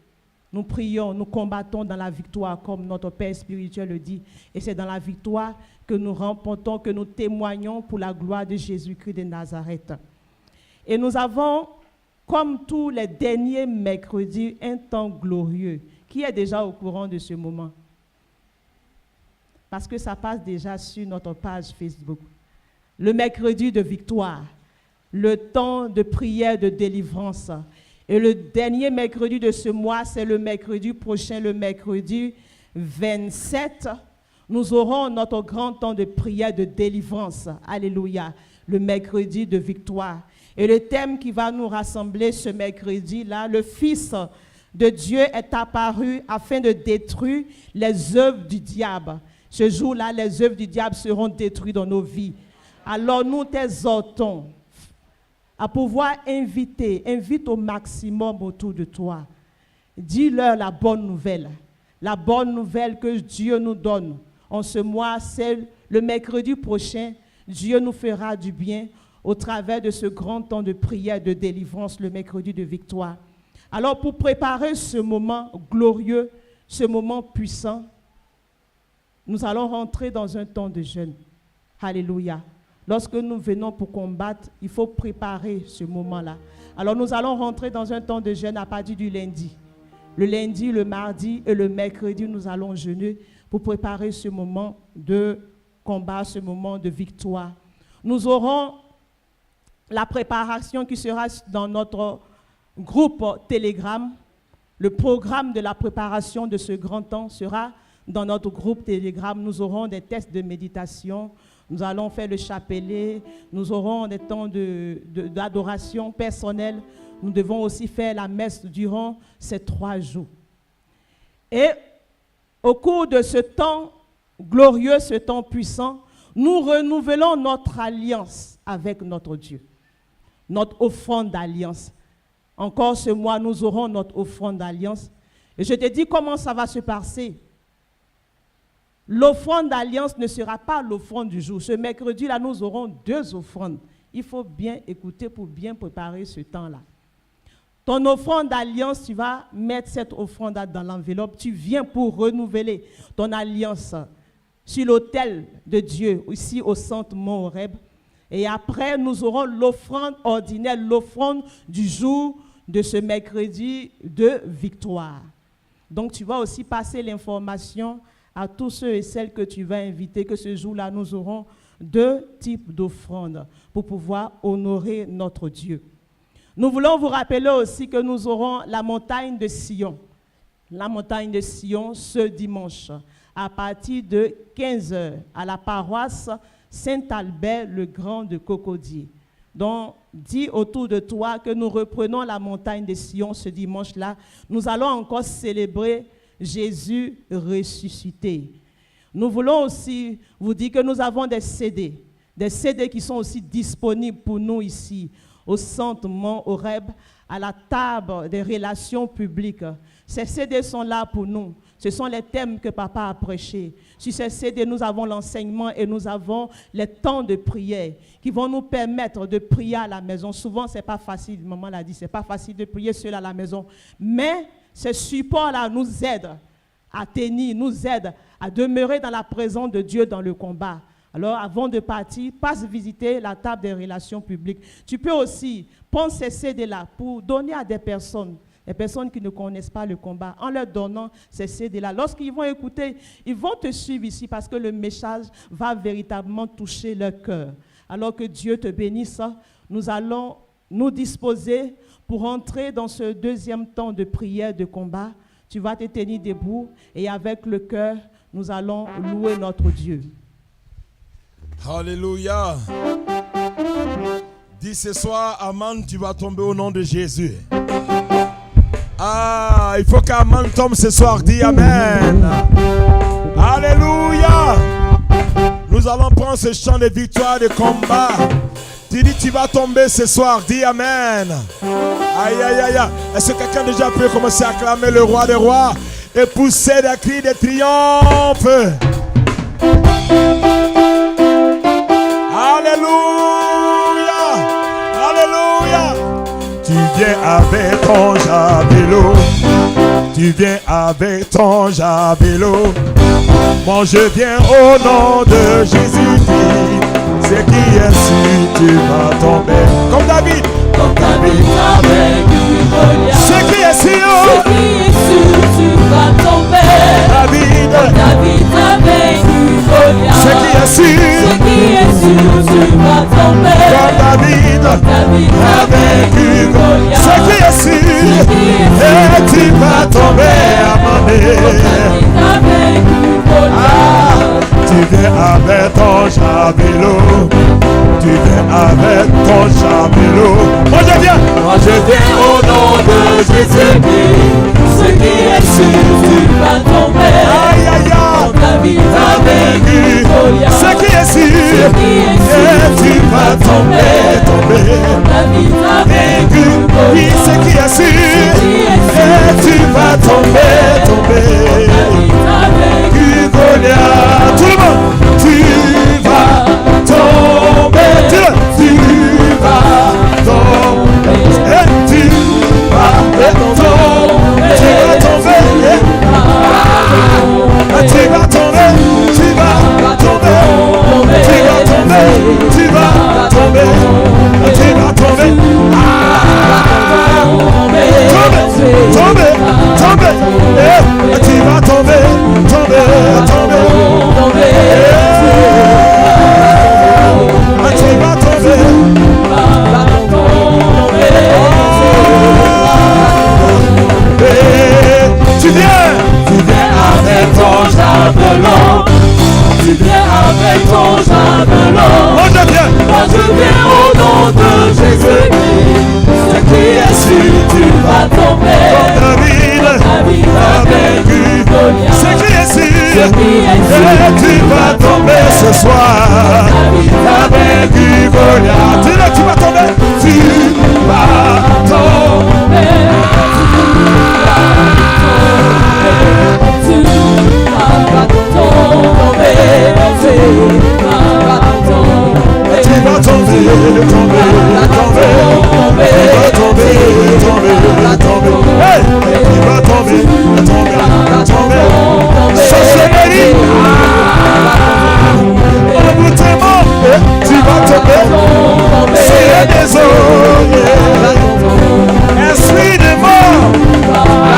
Nous prions, nous combattons dans la victoire comme notre Père spirituel le dit. Et c'est dans la victoire que nous remportons, que nous témoignons pour la gloire de Jésus-Christ de Nazareth. Et nous avons, comme tous les derniers mercredis, un temps glorieux. Qui est déjà au courant de ce moment? Parce que ça passe déjà sur notre page Facebook. Le mercredi de victoire, le temps de prière de délivrance. Et le dernier mercredi de ce mois, c'est le mercredi prochain, le mercredi 27. Nous aurons notre grand temps de prière de délivrance. Alléluia. Le mercredi de victoire. Et le thème qui va nous rassembler ce mercredi-là, le Fils de Dieu est apparu afin de détruire les œuvres du diable. Ce jour-là, les œuvres du diable seront détruites dans nos vies. Alors nous t'exhortons à pouvoir invite au maximum autour de toi. Dis-leur la bonne nouvelle que Dieu nous donne. En ce mois, c'est le mercredi prochain, Dieu nous fera du bien au travers de ce grand temps de prière, de délivrance, le mercredi de victoire. Alors pour préparer ce moment glorieux, ce moment puissant, nous allons rentrer dans un temps de jeûne. Alléluia. Lorsque nous venons pour combattre, il faut préparer ce moment-là. Alors nous allons rentrer dans un temps de jeûne à partir du lundi. Le lundi, le mardi et le mercredi, nous allons jeûner pour préparer ce moment de combat, ce moment de victoire. Nous aurons la préparation qui sera dans notre groupe Telegram. Le programme de la préparation de ce grand temps sera dans notre groupe Telegram. Nous aurons des tests de méditation. Nous allons faire le chapelet. Nous aurons des temps d'adoration personnelle. Nous devons aussi faire la messe durant ces 3 jours. Et au cours de ce temps glorieux, ce temps puissant, nous renouvelons notre alliance avec notre Dieu. Notre offrande d'alliance. Encore ce mois, nous aurons notre offrande d'alliance. Et je te dis comment ça va se passer. L'offrande d'alliance ne sera pas l'offrande du jour. Ce mercredi-là, nous aurons 2 offrandes. Il faut bien écouter pour bien préparer ce temps-là. Ton offrande d'alliance, tu vas mettre cette offrande dans l'enveloppe. Tu viens pour renouveler ton alliance sur l'autel de Dieu, ici au centre Mont Horeb. Et après, nous aurons l'offrande ordinaire, l'offrande du jour de ce mercredi de victoire. Donc, tu vas aussi passer l'information à tous ceux et celles que tu vas inviter, que ce jour-là, nous aurons 2 types d'offrandes pour pouvoir honorer notre Dieu. Nous voulons vous rappeler aussi que nous aurons la montagne de Sion. La montagne de Sion ce dimanche à partir de 15h à la paroisse Saint-Albert le Grand de Cocody. Donc, dis autour de toi que nous reprenons la montagne de Sion ce dimanche-là. Nous allons encore célébrer Jésus ressuscité. Nous voulons aussi vous dire que nous avons des CD qui sont aussi disponibles pour nous ici, au centre Mont Horeb, à la table des relations publiques. Ces CD sont là pour nous. Ce sont les thèmes que papa a prêchés. Sur ces CD, nous avons l'enseignement et nous avons les temps de prière qui vont nous permettre de prier à la maison. Souvent, ce n'est pas facile, maman l'a dit, ce n'est pas facile de prier seul à la maison. Mais ce support-là nous aide à tenir, nous aide à demeurer dans la présence de Dieu dans le combat. Alors, avant de partir, passe visiter la table des relations publiques. Tu peux aussi prendre ces CD-là pour donner à des personnes qui ne connaissent pas le combat, en leur donnant ces CD-là. Lorsqu'ils vont écouter, ils vont te suivre ici parce que le message va véritablement toucher leur cœur. Alors que Dieu te bénisse, nous allons nous disposer pour entrer dans ce deuxième temps de prière, de combat. Tu vas te tenir debout et avec le cœur, nous allons louer notre Dieu. Alléluia. Dis ce soir, Aman, tu vas tomber au nom de Jésus. Ah, il faut qu'Aman tombe ce soir. Dis Amen. Alléluia. Nous allons prendre ce chant de victoire, de combat. Tu dis tu vas tomber ce soir. Dis Amen. Aïe, aïe, aïe, aïe. Est-ce que quelqu'un déjà peut commencer à acclamer le roi des rois et pousser des cris de triomphe? Alléluia. Alléluia. Tu viens avec ton javelot. Tu viens avec ton javelot. Moi je viens au nom de Jésus-Christ. C'est qui est sûr, tu vas tomber. Comme David. Comme David avec Goliath. C'est qui est sûr. C'est qui est sûr, tu vas tomber. David. Comme David avec Goliath. C'est qui est sûr. C'est qui est sûr, tu vas tomber. Comme David. Comme David avec Goliath. C'est qui est sûr. Et tu vas tomber à mon nez. Avec Goliath. Tu viens avec ton javelot. Tu viens avec ton javelot. Moi je viens au nom de Jésus-Christ. Ce qui est sûr, tu vas tomber. Aïe aïe aïe. Comme David avec Goliath. Ce qui est sûr. Et tu vas tomber, tomber. Comme David avec Oui, Goliath. ce qui est sûr. Et tu vas tomber, tomber. Avec Goliath. Tout le monde. Tu vas tomber. Dis-le. Tu vas tomber. Et tu vas tomber. Tu vas tomber. Tu vas tomber. Tu vas tomber. Tu vas tomber. Tu vas tomber. Tu vas tomber. Tomber. Tomber. Tomber. Et tu vas tomber. Tomber. Tomber. Tu vas tomber. Tu viens avec ton javelot. Tu viens avec ton javelot. Moi je viens. Moi je viens au nom de Jésus-Christ. Ce qui est sûr, tu vas tomber. David. David avec Goliath. Ce qui est sûr. Et tu vas tomber ce soir. Avec Goliath. Dis-le, tu vas tomber. Tu vas tomber. Tu vas tomber, tomber, tomber. Tu vas tomber, tomber, tomber. Hey, tu vas tomber, tomber, tomber. Ça c'est béni. En bout de mort, tu vas tomber. C'est des eaux. Esprit de mort.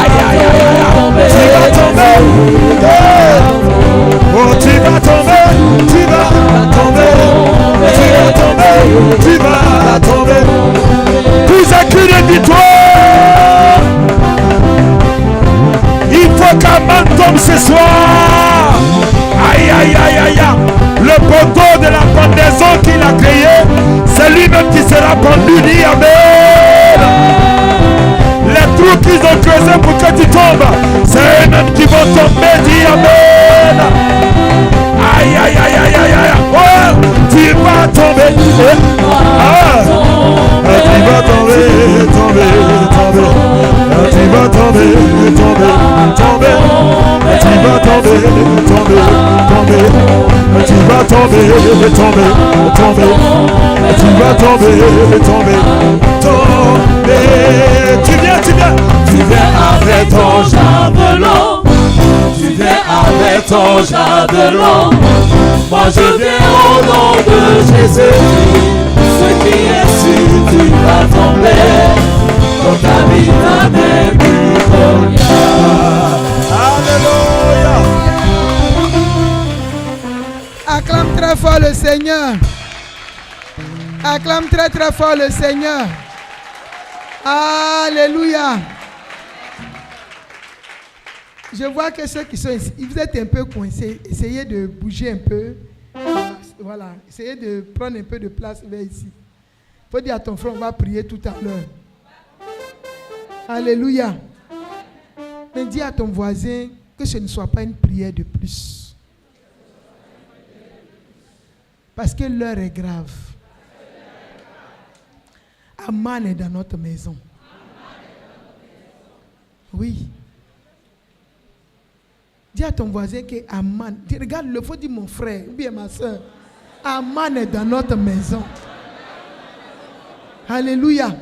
Aïe, aïe, aïe, aïe. Tu vas tomber. Oh, tu vas tomber. Tu vas tomber. Tu vas tomber. Tu vas tomber. Plus un cul de victoire. C'est lui-même qui sera pendu. Dis Amen. Les trous qu'ils ont creusés pour que tu tombes, c'est eux-mêmes qui vont tomber. Dis Amen. Aïe, aïe, aïe, aïe, aïe, aïe. Oh, tu vas tomber. Ah, tu vas tomber, tomber, tomber. Tu vas tomber, tomber, tomber. Tu vas tomber, tomber, tomber. Tu vas tomber, tomber, tomber. Tu vas tomber, tomber, tomber. Tu viens. Tu viens avec ton javelot. Tu viens avec ton javelot. Moi je viens au nom de Jésus. Ce qui est sûr, tu vas tomber. Ton habitat n'est plus pour rien. Alléluia. Acclame très fort le Seigneur. Acclame très très fort le Seigneur. Alléluia. Je vois que ceux qui sont ici, vous êtes un peu coincés. Essayez de bouger un peu. Voilà. Essayez de prendre un peu de place vers ici. Il faut dire à ton frère, on va prier tout à l'heure. Alléluia. Mais dis à ton voisin que ce ne soit pas une prière de plus. Parce que l'heure est grave. Aman est dans notre maison. Oui. Dis à ton voisin que Aman. Regarde, il faut dire mon frère ou bien ma soeur. Aman est dans notre maison. Alléluia.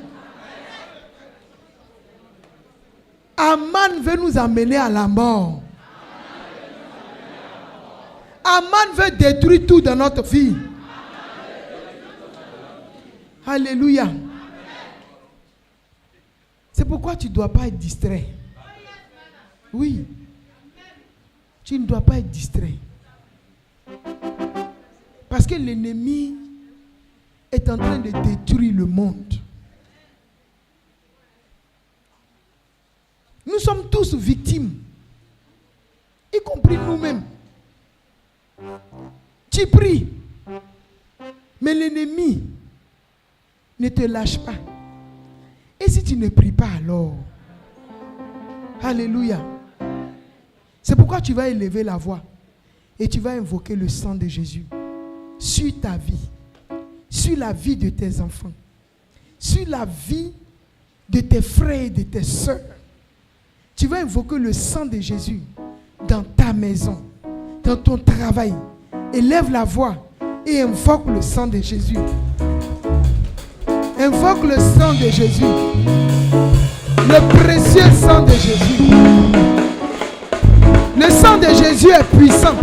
Aman veut nous amener à la mort. Aman veut détruire tout dans notre vie. Alléluia. C'est pourquoi tu ne dois pas être distrait. Oui. Tu ne dois pas être distrait. Parce que l'ennemi est en train de détruire le monde. Nous sommes tous victimes, y compris nous-mêmes. Tu pries, mais l'ennemi ne te lâche pas. Et si tu ne pries pas alors? Alléluia. C'est pourquoi tu vas élever la voix et tu vas invoquer le sang de Jésus sur ta vie, sur la vie de tes enfants, sur la vie de tes frères et de tes soeurs. Tu vas invoquer le sang de Jésus dans ta maison, dans ton travail. Élève la voix et invoque le sang de Jésus. Invoque le sang de Jésus. Le précieux sang de Jésus. Le sang de Jésus est puissant.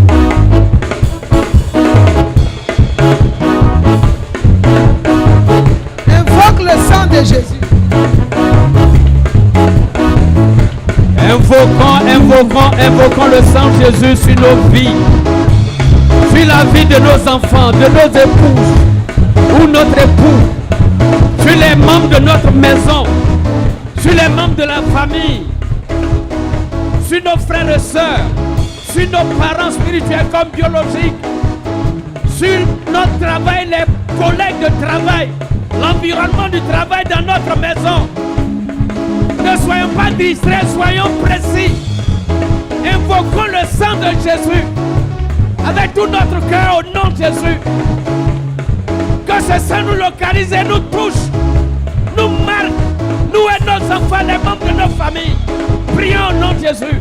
Invoque le sang de Jésus. Invoquons le sang de Jésus sur nos vies, sur la vie de nos enfants, de nos épouses ou notre époux, sur les membres de notre maison, sur les membres de la famille, sur nos frères et sœurs, sur nos parents spirituels comme biologiques, sur notre travail, les collègues de travail, l'environnement du travail dans notre maison. Ne soyons pas distraits, soyons précis. Invoquons le sang de Jésus avec tout notre cœur au nom de Jésus. Que ce sang nous localise et nous touche, nous marque, nous et nos enfants, les membres de nos familles. Prions au nom de Jésus.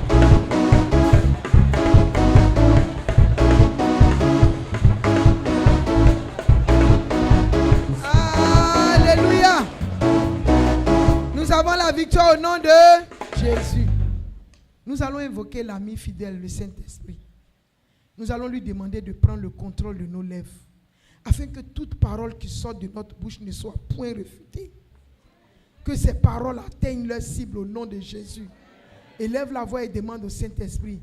Alléluia. Nous avons la victoire au nom de Jésus. Nous allons invoquer l'ami fidèle, le Saint-Esprit. Nous allons lui demander de prendre le contrôle de nos lèvres, afin que toute parole qui sort de notre bouche ne soit point réfutée. Que ces paroles atteignent leur cible au nom de Jésus. Élève la voix et demande au Saint-Esprit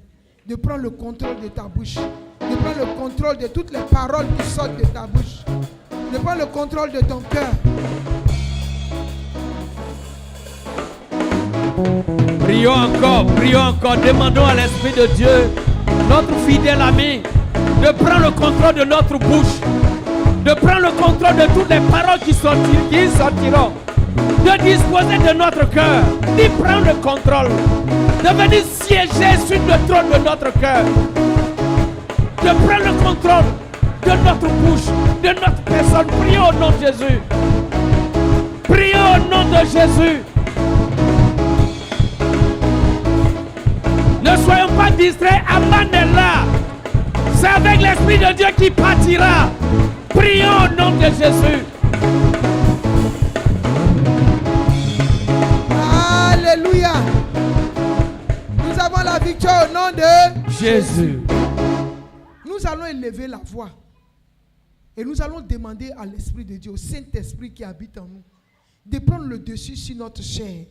de prendre le contrôle de ta bouche, de prendre le contrôle de toutes les paroles qui sortent de ta bouche, de prendre le contrôle de ton cœur. Prions encore, demandons à l'Esprit de Dieu, notre fidèle ami, de prendre le contrôle de notre bouche, de prendre le contrôle de toutes les paroles qui sortiront, de disposer de notre cœur, d'y prendre le contrôle, de venir siéger sur le trône de notre cœur, de prendre le contrôle de notre bouche, de notre personne. Prions au nom de Jésus. Prions au nom de Jésus. Ne soyons pas distraits. Aman est là. C'est avec l'Esprit de Dieu qui partira. Prions au nom de Jésus. Alléluia. Nous avons la victoire au nom de Jésus. Nous allons élever la voix. Et nous allons demander à l'Esprit de Dieu, au Saint-Esprit qui habite en nous, de prendre le dessus sur notre chair.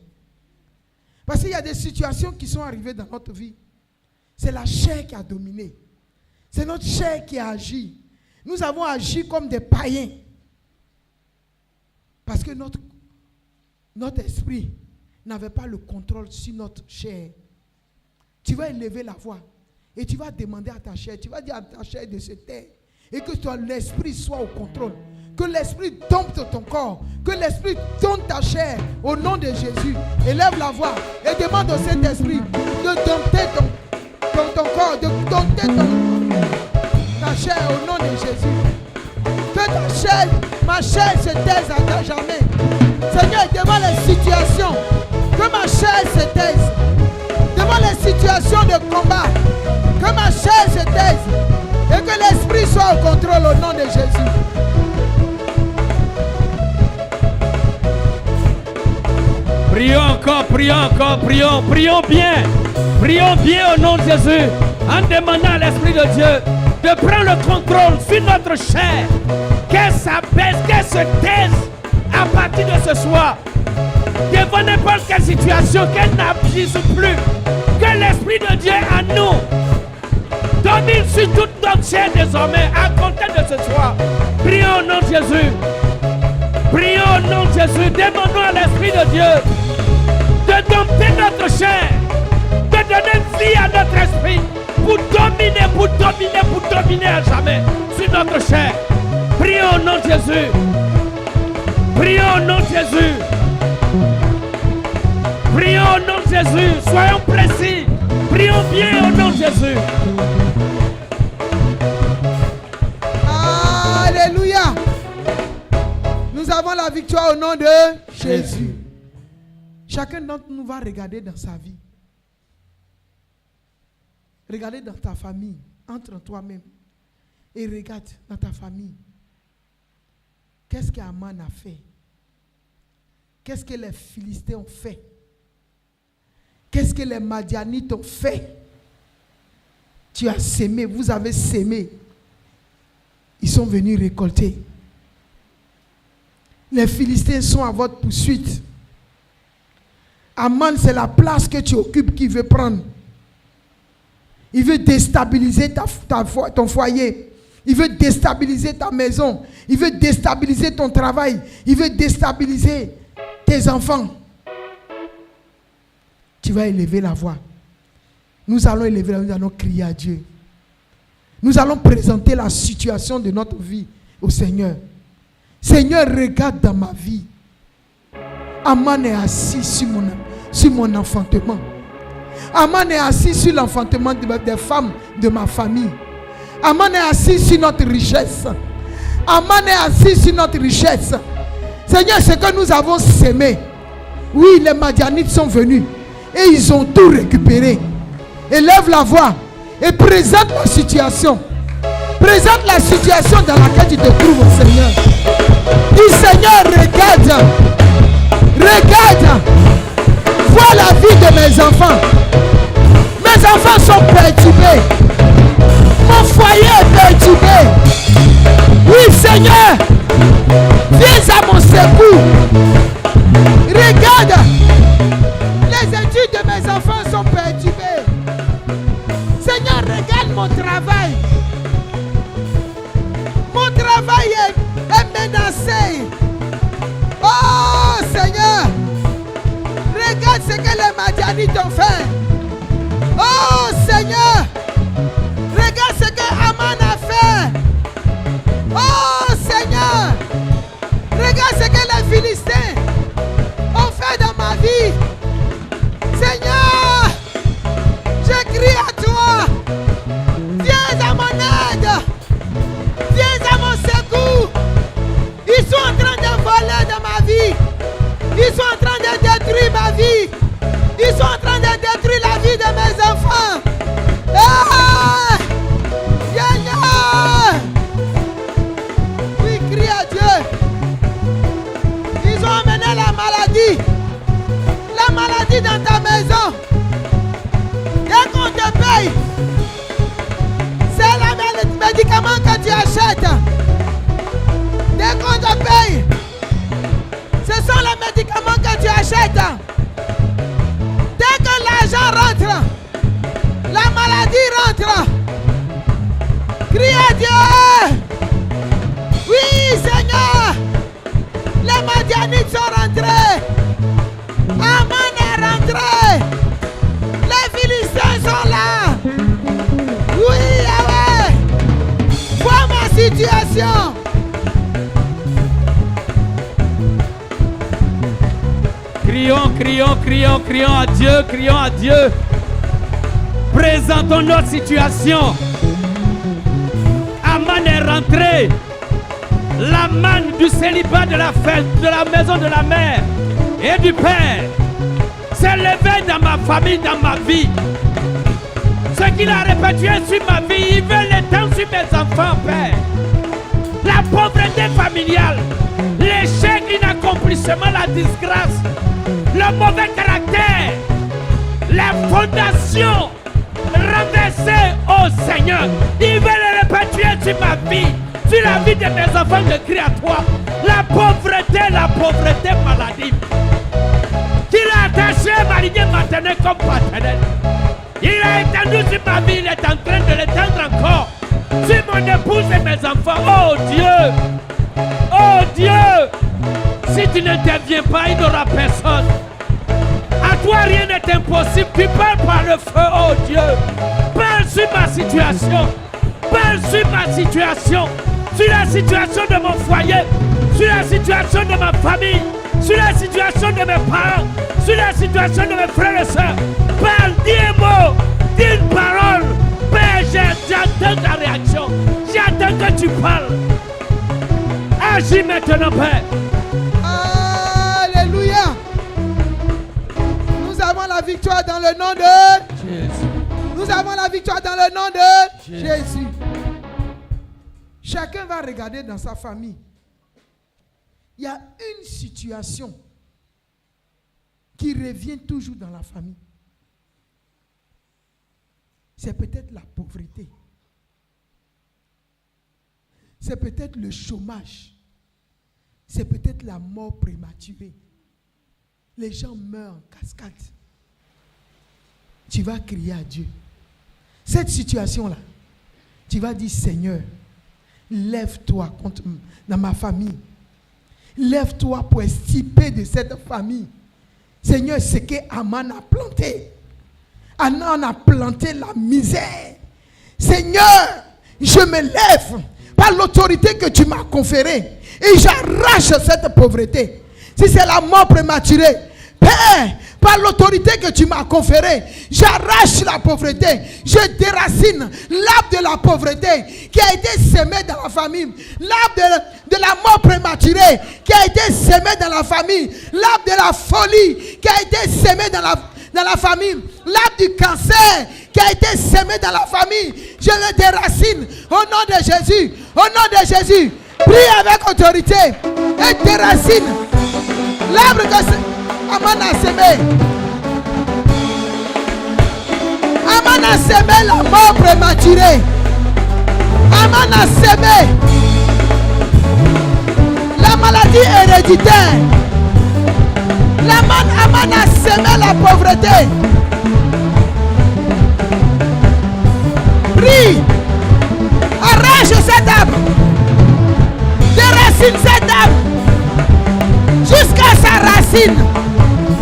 Parce qu'il y a des situations qui sont arrivées dans notre vie. C'est la chair qui a dominé. C'est notre chair qui a agi. Nous avons agi comme des païens. Parce que notre esprit n'avait pas le contrôle sur notre chair. Tu vas élever la voix et tu vas demander à ta chair, tu vas dire à ta chair de se taire et que ton esprit soit au contrôle. Que l'esprit dompte ton corps, que l'esprit dompte ta chair au nom de Jésus. Élève la voix et demande au Saint-Esprit de dompter ton corps, de dompter ta chair au nom de Jésus. Que ta chair, ma chair se taise à jamais. Seigneur, devant les situations, que ma chair se taise. Devant les situations de combat, que ma chair se taise. Et que l'esprit soit au contrôle au nom de Jésus. Prions encore, prions bien. Prions bien au nom de Jésus. En demandant à l'Esprit de Dieu de prendre le contrôle sur notre chair. Qu'elle s'abaisse, qu'elle se taise à partir de ce soir. Devant n'importe quelle situation, qu'elle n'agisse plus. Que l'Esprit de Dieu en nous domine sur toute notre chair désormais, à compter de ce soir. Prions au nom de Jésus. Prions au nom de Jésus. Demandons à l'Esprit de Dieu de dompter notre chair, de donner vie à notre esprit pour dominer à jamais sur notre chair. Prions au nom de Jésus. Prions au nom de Jésus. Prions au nom de Jésus. Soyons précis. Prions bien au nom de Jésus. Alléluia. Nous avons la victoire au nom de Jésus. Chacun d'entre nous va regarder dans sa vie. Regardez dans ta famille, entre toi-même. Et regarde dans ta famille. Qu'est-ce qu'Aman a fait? Qu'est-ce que les Philistins ont fait? Qu'est-ce que les Madianites ont fait? Tu as sémé, vous avez sémé. Ils sont venus récolter. Les Philistins sont à votre poursuite. Aman, c'est la place que tu occupes qu'il veut prendre. Il veut déstabiliser ton foyer. Il veut déstabiliser ta maison. Il veut déstabiliser ton travail. Il veut déstabiliser tes enfants. Tu vas élever la voix. Nous allons élever la voix, nous allons crier à Dieu. Nous allons présenter la situation de notre vie au Seigneur. Seigneur, regarde dans ma vie. Aman est assis sur mon enfantement. Aman est assis sur l'enfantement des femmes de ma famille. Aman est assis sur notre richesse. Aman est assis sur notre richesse. Seigneur, ce que nous avons sémé. Oui, les Madianites sont venus. Et ils ont tout récupéré. Élève la voix. Et présente la situation. Présente la situation dans laquelle tu te trouves, Seigneur. Dis, Seigneur, regarde. Regarde. Vois la vie de mes enfants. Mes enfants sont perturbés. Mon foyer est perturbé. Oui, Seigneur. Viens à mon secours. Regarde. Les études de mes enfants sont perturbées. Seigneur, regarde mon travail. Mon travail est menacé. Oh, Seigneur. Regarde ce que les Madianites ont fait. Oh, Seigneur. Regarde ce que Aman a fait. Oh, Seigneur. rentrent. Criez Dieu. Oui, Seigneur. Les Madianites sont rentrés. Aman est rentré. Les Philistins sont là. Oui, Yahweh. Vois ma situation. Crions à Dieu. Présentons notre situation. Aman est rentré. La manne du célibat de la fête, de la maison de la mère et du père s'est levé dans ma famille, dans ma vie. Ce qu'il a répété sur ma vie, il veut l'étendre sur mes enfants, Père. La pauvreté familiale, l'échec, l'inaccomplissement, la disgrâce, le mauvais caractère, les fondations renversées au Seigneur. Il veut le répéter sur ma vie, sur la vie de mes enfants. Je crie à toi, la pauvreté maladie, qu'il a attaché marinier maternel comme paternel. Il a étendu sur ma vie, il est en train de l'étendre encore sur mon épouse et mes enfants. Oh Dieu, si tu n'interviens pas, il n'y aura personne. À toi, rien n'est impossible. Tu parles par le feu, oh Dieu. Parle sur ma situation. Parle sur ma situation. Sur la situation de mon foyer. Sur la situation de ma famille. Sur la situation de mes parents. Sur la situation de mes frères et sœurs. Parle, dis un mot, dis une parole. Père, j'attends ta réaction. J'attends que tu parles. Agis maintenant, Père. Alléluia. Nous avons la victoire dans le nom de Jésus. Nous avons la victoire dans le nom de Jésus. Chacun va regarder dans sa famille. Il y a une situation qui revient toujours dans la famille. C'est peut-être la pauvreté. C'est peut-être le chômage. C'est peut-être la mort prématurée. Les gens meurent en cascade. Tu vas crier à Dieu. Cette situation-là, tu vas dire, Seigneur, lève-toi dans ma famille. Lève-toi pour extirper de cette famille. Seigneur, ce que Aman a planté. Aman a planté la misère. Seigneur, je me lève par l'autorité que tu m'as conférée et j'arrache cette pauvreté. Si c'est la mort prématurée, Père, par l'autorité que tu m'as conférée, j'arrache la pauvreté. Je déracine l'arbre de la pauvreté qui a été semé dans la famille. L'arbre de la mort prématurée qui a été semé dans la famille. L'arbre de la folie qui a été semé dans la famille. L'arbre du cancer qui a été semé dans la famille. Je le déracine au nom de Jésus. Au nom de Jésus. Prie avec autorité et déracine l'arbre que Aman a semé. Aman a semé la mort prématurée. Aman a semé la maladie héréditaire. Aman a semé la pauvreté. Prie. Arrache cet arbre. Déracine cet arbre. Jusqu'à sa racine.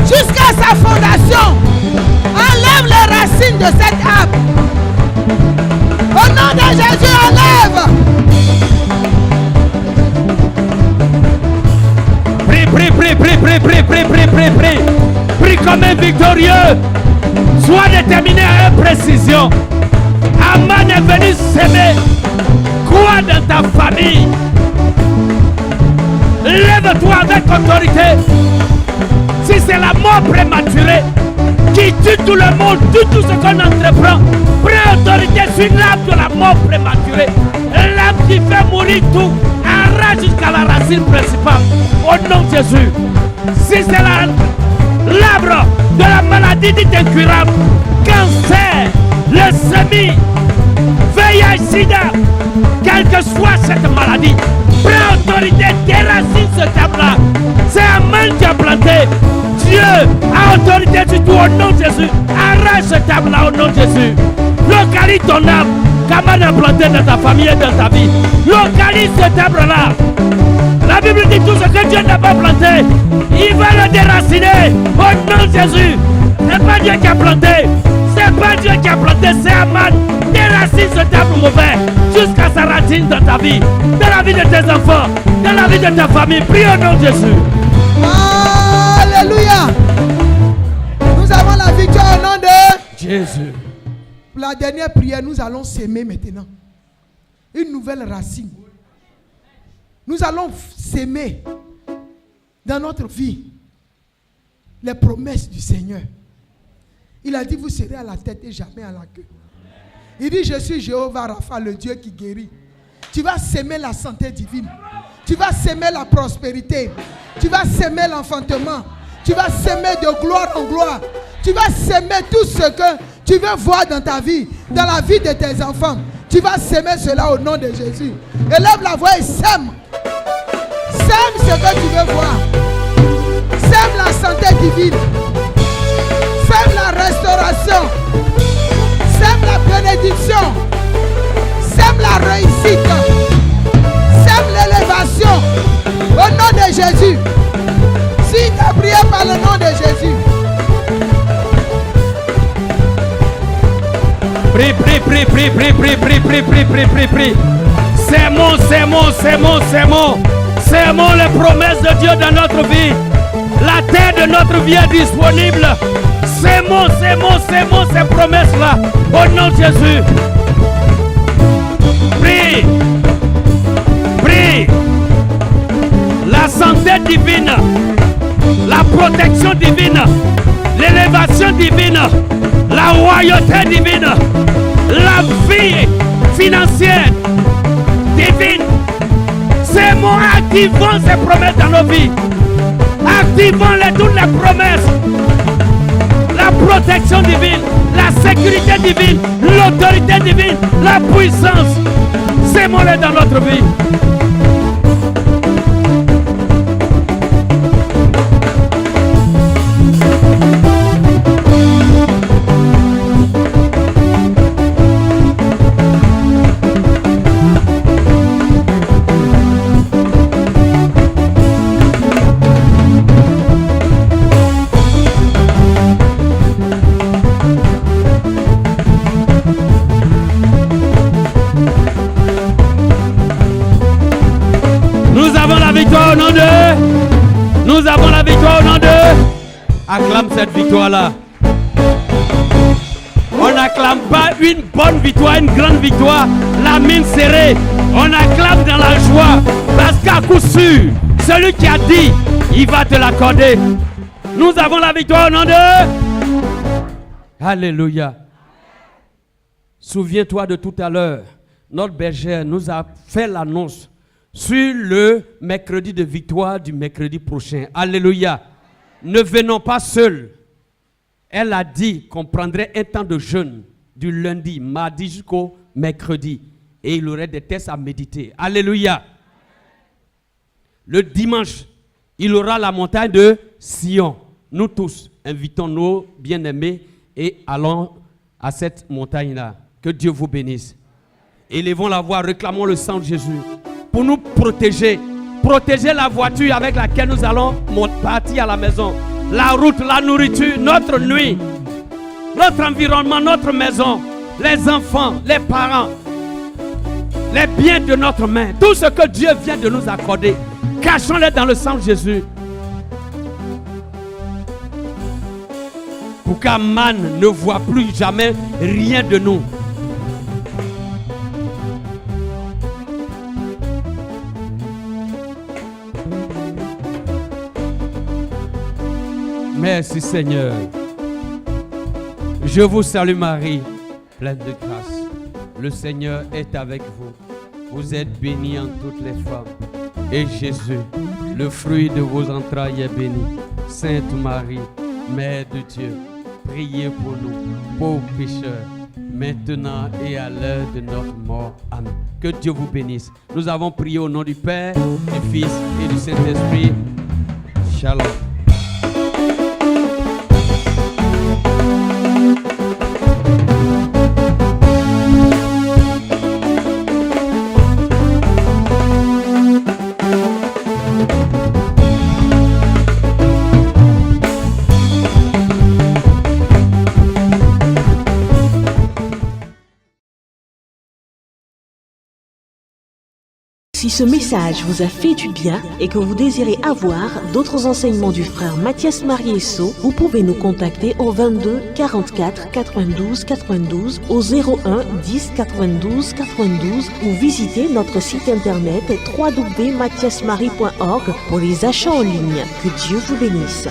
Jusqu'à sa fondation. Enlève les racines de cet arbre. Au nom de Jésus, enlève. Prie comme un victorieux. Sois déterminé à une précision. Aman est venu s'aimer. Quoi dans ta famille? Lève-toi avec autorité. Si c'est la mort prématurée qui tue tout le monde, tout ce qu'on entreprend, prends autorité sur l'arbre de la mort prématurée. L'arbre qui fait mourir tout, arrache jusqu'à la racine principale. Au nom de Jésus. Si c'est l'arbre de la maladie dite incurable, cancer, leucémie, VIH, sida, quelle que soit cette maladie, prends autorité, déracine ce arbre-là. C'est Aman qui a planté. Dieu a Autorité sur tout au nom de Jésus. Arrache cette âme-là au nom de Jésus. Localise ton âme. Kaman a planté dans ta famille et dans ta vie. Localise cet arbre-là. La Bible dit tout ce que Dieu n'a pas planté, il va le déraciner au nom de Jésus. C'est pas Dieu qui a planté. C'est pas Dieu qui a planté, c'est Aman. Déracine cet arbre mauvais jusqu'à sa racine dans ta vie, dans la vie de tes enfants, dans la vie de ta famille. Prie au nom de Jésus. Alléluia. Nous avons la victoire au nom de Jésus. Pour la dernière prière, nous allons s'aimer maintenant. Une nouvelle racine. Nous allons s'aimer dans notre vie les promesses du Seigneur. Il a dit, vous serez à la tête et jamais à la queue. Il dit, je suis Jéhovah Rapha, le Dieu qui guérit. Tu vas s'aimer la santé divine. Tu vas s'aimer la prospérité. Tu vas s'aimer l'enfantement. Tu vas s'aimer de gloire en gloire. Tu vas s'aimer tout ce que tu veux voir dans ta vie, dans la vie de tes enfants. Tu vas s'aimer cela au nom de Jésus. Élève la voix et sème. Sème ce que tu veux voir. Sème la santé divine. Sème la restauration. Sème la bénédiction. Sème la réussite. Sème l'élévation. Au nom de Jésus. Si tu as prié par le nom de Jésus. Prie, prie, prie, prie, prie, prie, prie, prie, prie, prie, prie, prie. C'est mon, c'est mon, c'est mon, c'est mon. C'est mon les promesses de Dieu dans notre vie. La terre de notre vie est disponible. C'est mon, c'est mon, c'est mon, ces promesses-là. Au nom de Jésus. Prie. Prie. La santé divine. La protection divine. L'élévation divine. La royauté divine. La vie financière divine. C'est mon activons ces promesses dans nos vies. Activons toutes les promesses. La protection divine, la sécurité divine, l'autorité divine, la puissance. C'est mon dans notre vie. Nous avons la victoire au nom de. Acclame cette victoire-là. On n'acclame pas une bonne victoire, une grande victoire, la mine serrée. On acclame dans la joie. Parce qu'à coup sûr, celui qui a dit, il va te l'accorder. Nous avons la victoire au nom de. Alléluia. Souviens-toi de tout à l'heure. Notre bergère nous a fait l'annonce sur le mercredi de victoire du mercredi prochain. Alléluia. Ne venons pas seuls. Elle a dit qu'on prendrait un temps de jeûne du lundi, mardi jusqu'au mercredi. Et il y aurait des tests à méditer. Alléluia. Le dimanche, il y aura la montagne de Sion. Nous tous invitons nos bien-aimés et allons à cette montagne-là. Que Dieu vous bénisse. Élevons la voix, réclamons le sang de Jésus pour nous protéger. Protéger la voiture avec laquelle nous allons partir à la maison. La route, la nourriture, notre nuit, notre environnement, notre maison, les enfants, les parents, les biens de notre main. Tout ce que Dieu vient de nous accorder, cachons-les dans le sang de Jésus. Pour qu'Aman ne voit plus jamais rien de nous. Merci Seigneur. Je vous salue Marie, pleine de grâce. Le Seigneur est avec vous. Vous êtes bénie en toutes les femmes. Et Jésus, le fruit de vos entrailles est béni. Sainte Marie, Mère de Dieu, priez pour nous, pauvres pécheurs, maintenant et à l'heure de notre mort. Amen. Que Dieu vous bénisse. Nous avons prié au nom du Père, du Fils et du Saint-Esprit. Shalom. Si ce message vous a fait du bien et que vous désirez avoir d'autres enseignements du frère Mathias Mariesso, vous pouvez nous contacter au 22 44 92 92, au 01 10 92 92 ou visiter notre site internet www.mathiasmarie.org pour les achats en ligne. Que Dieu vous bénisse.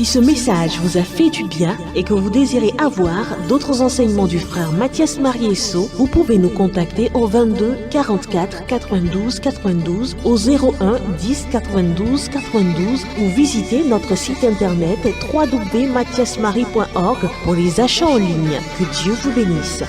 Si ce message vous a fait du bien et que vous désirez avoir d'autres enseignements du frère Mathias Mariesso, vous pouvez nous contacter au 22 44 92 92, au 01 10 92 92 ou visiter notre site internet www.mathiasmarie.org pour les achats en ligne. Que Dieu vous bénisse.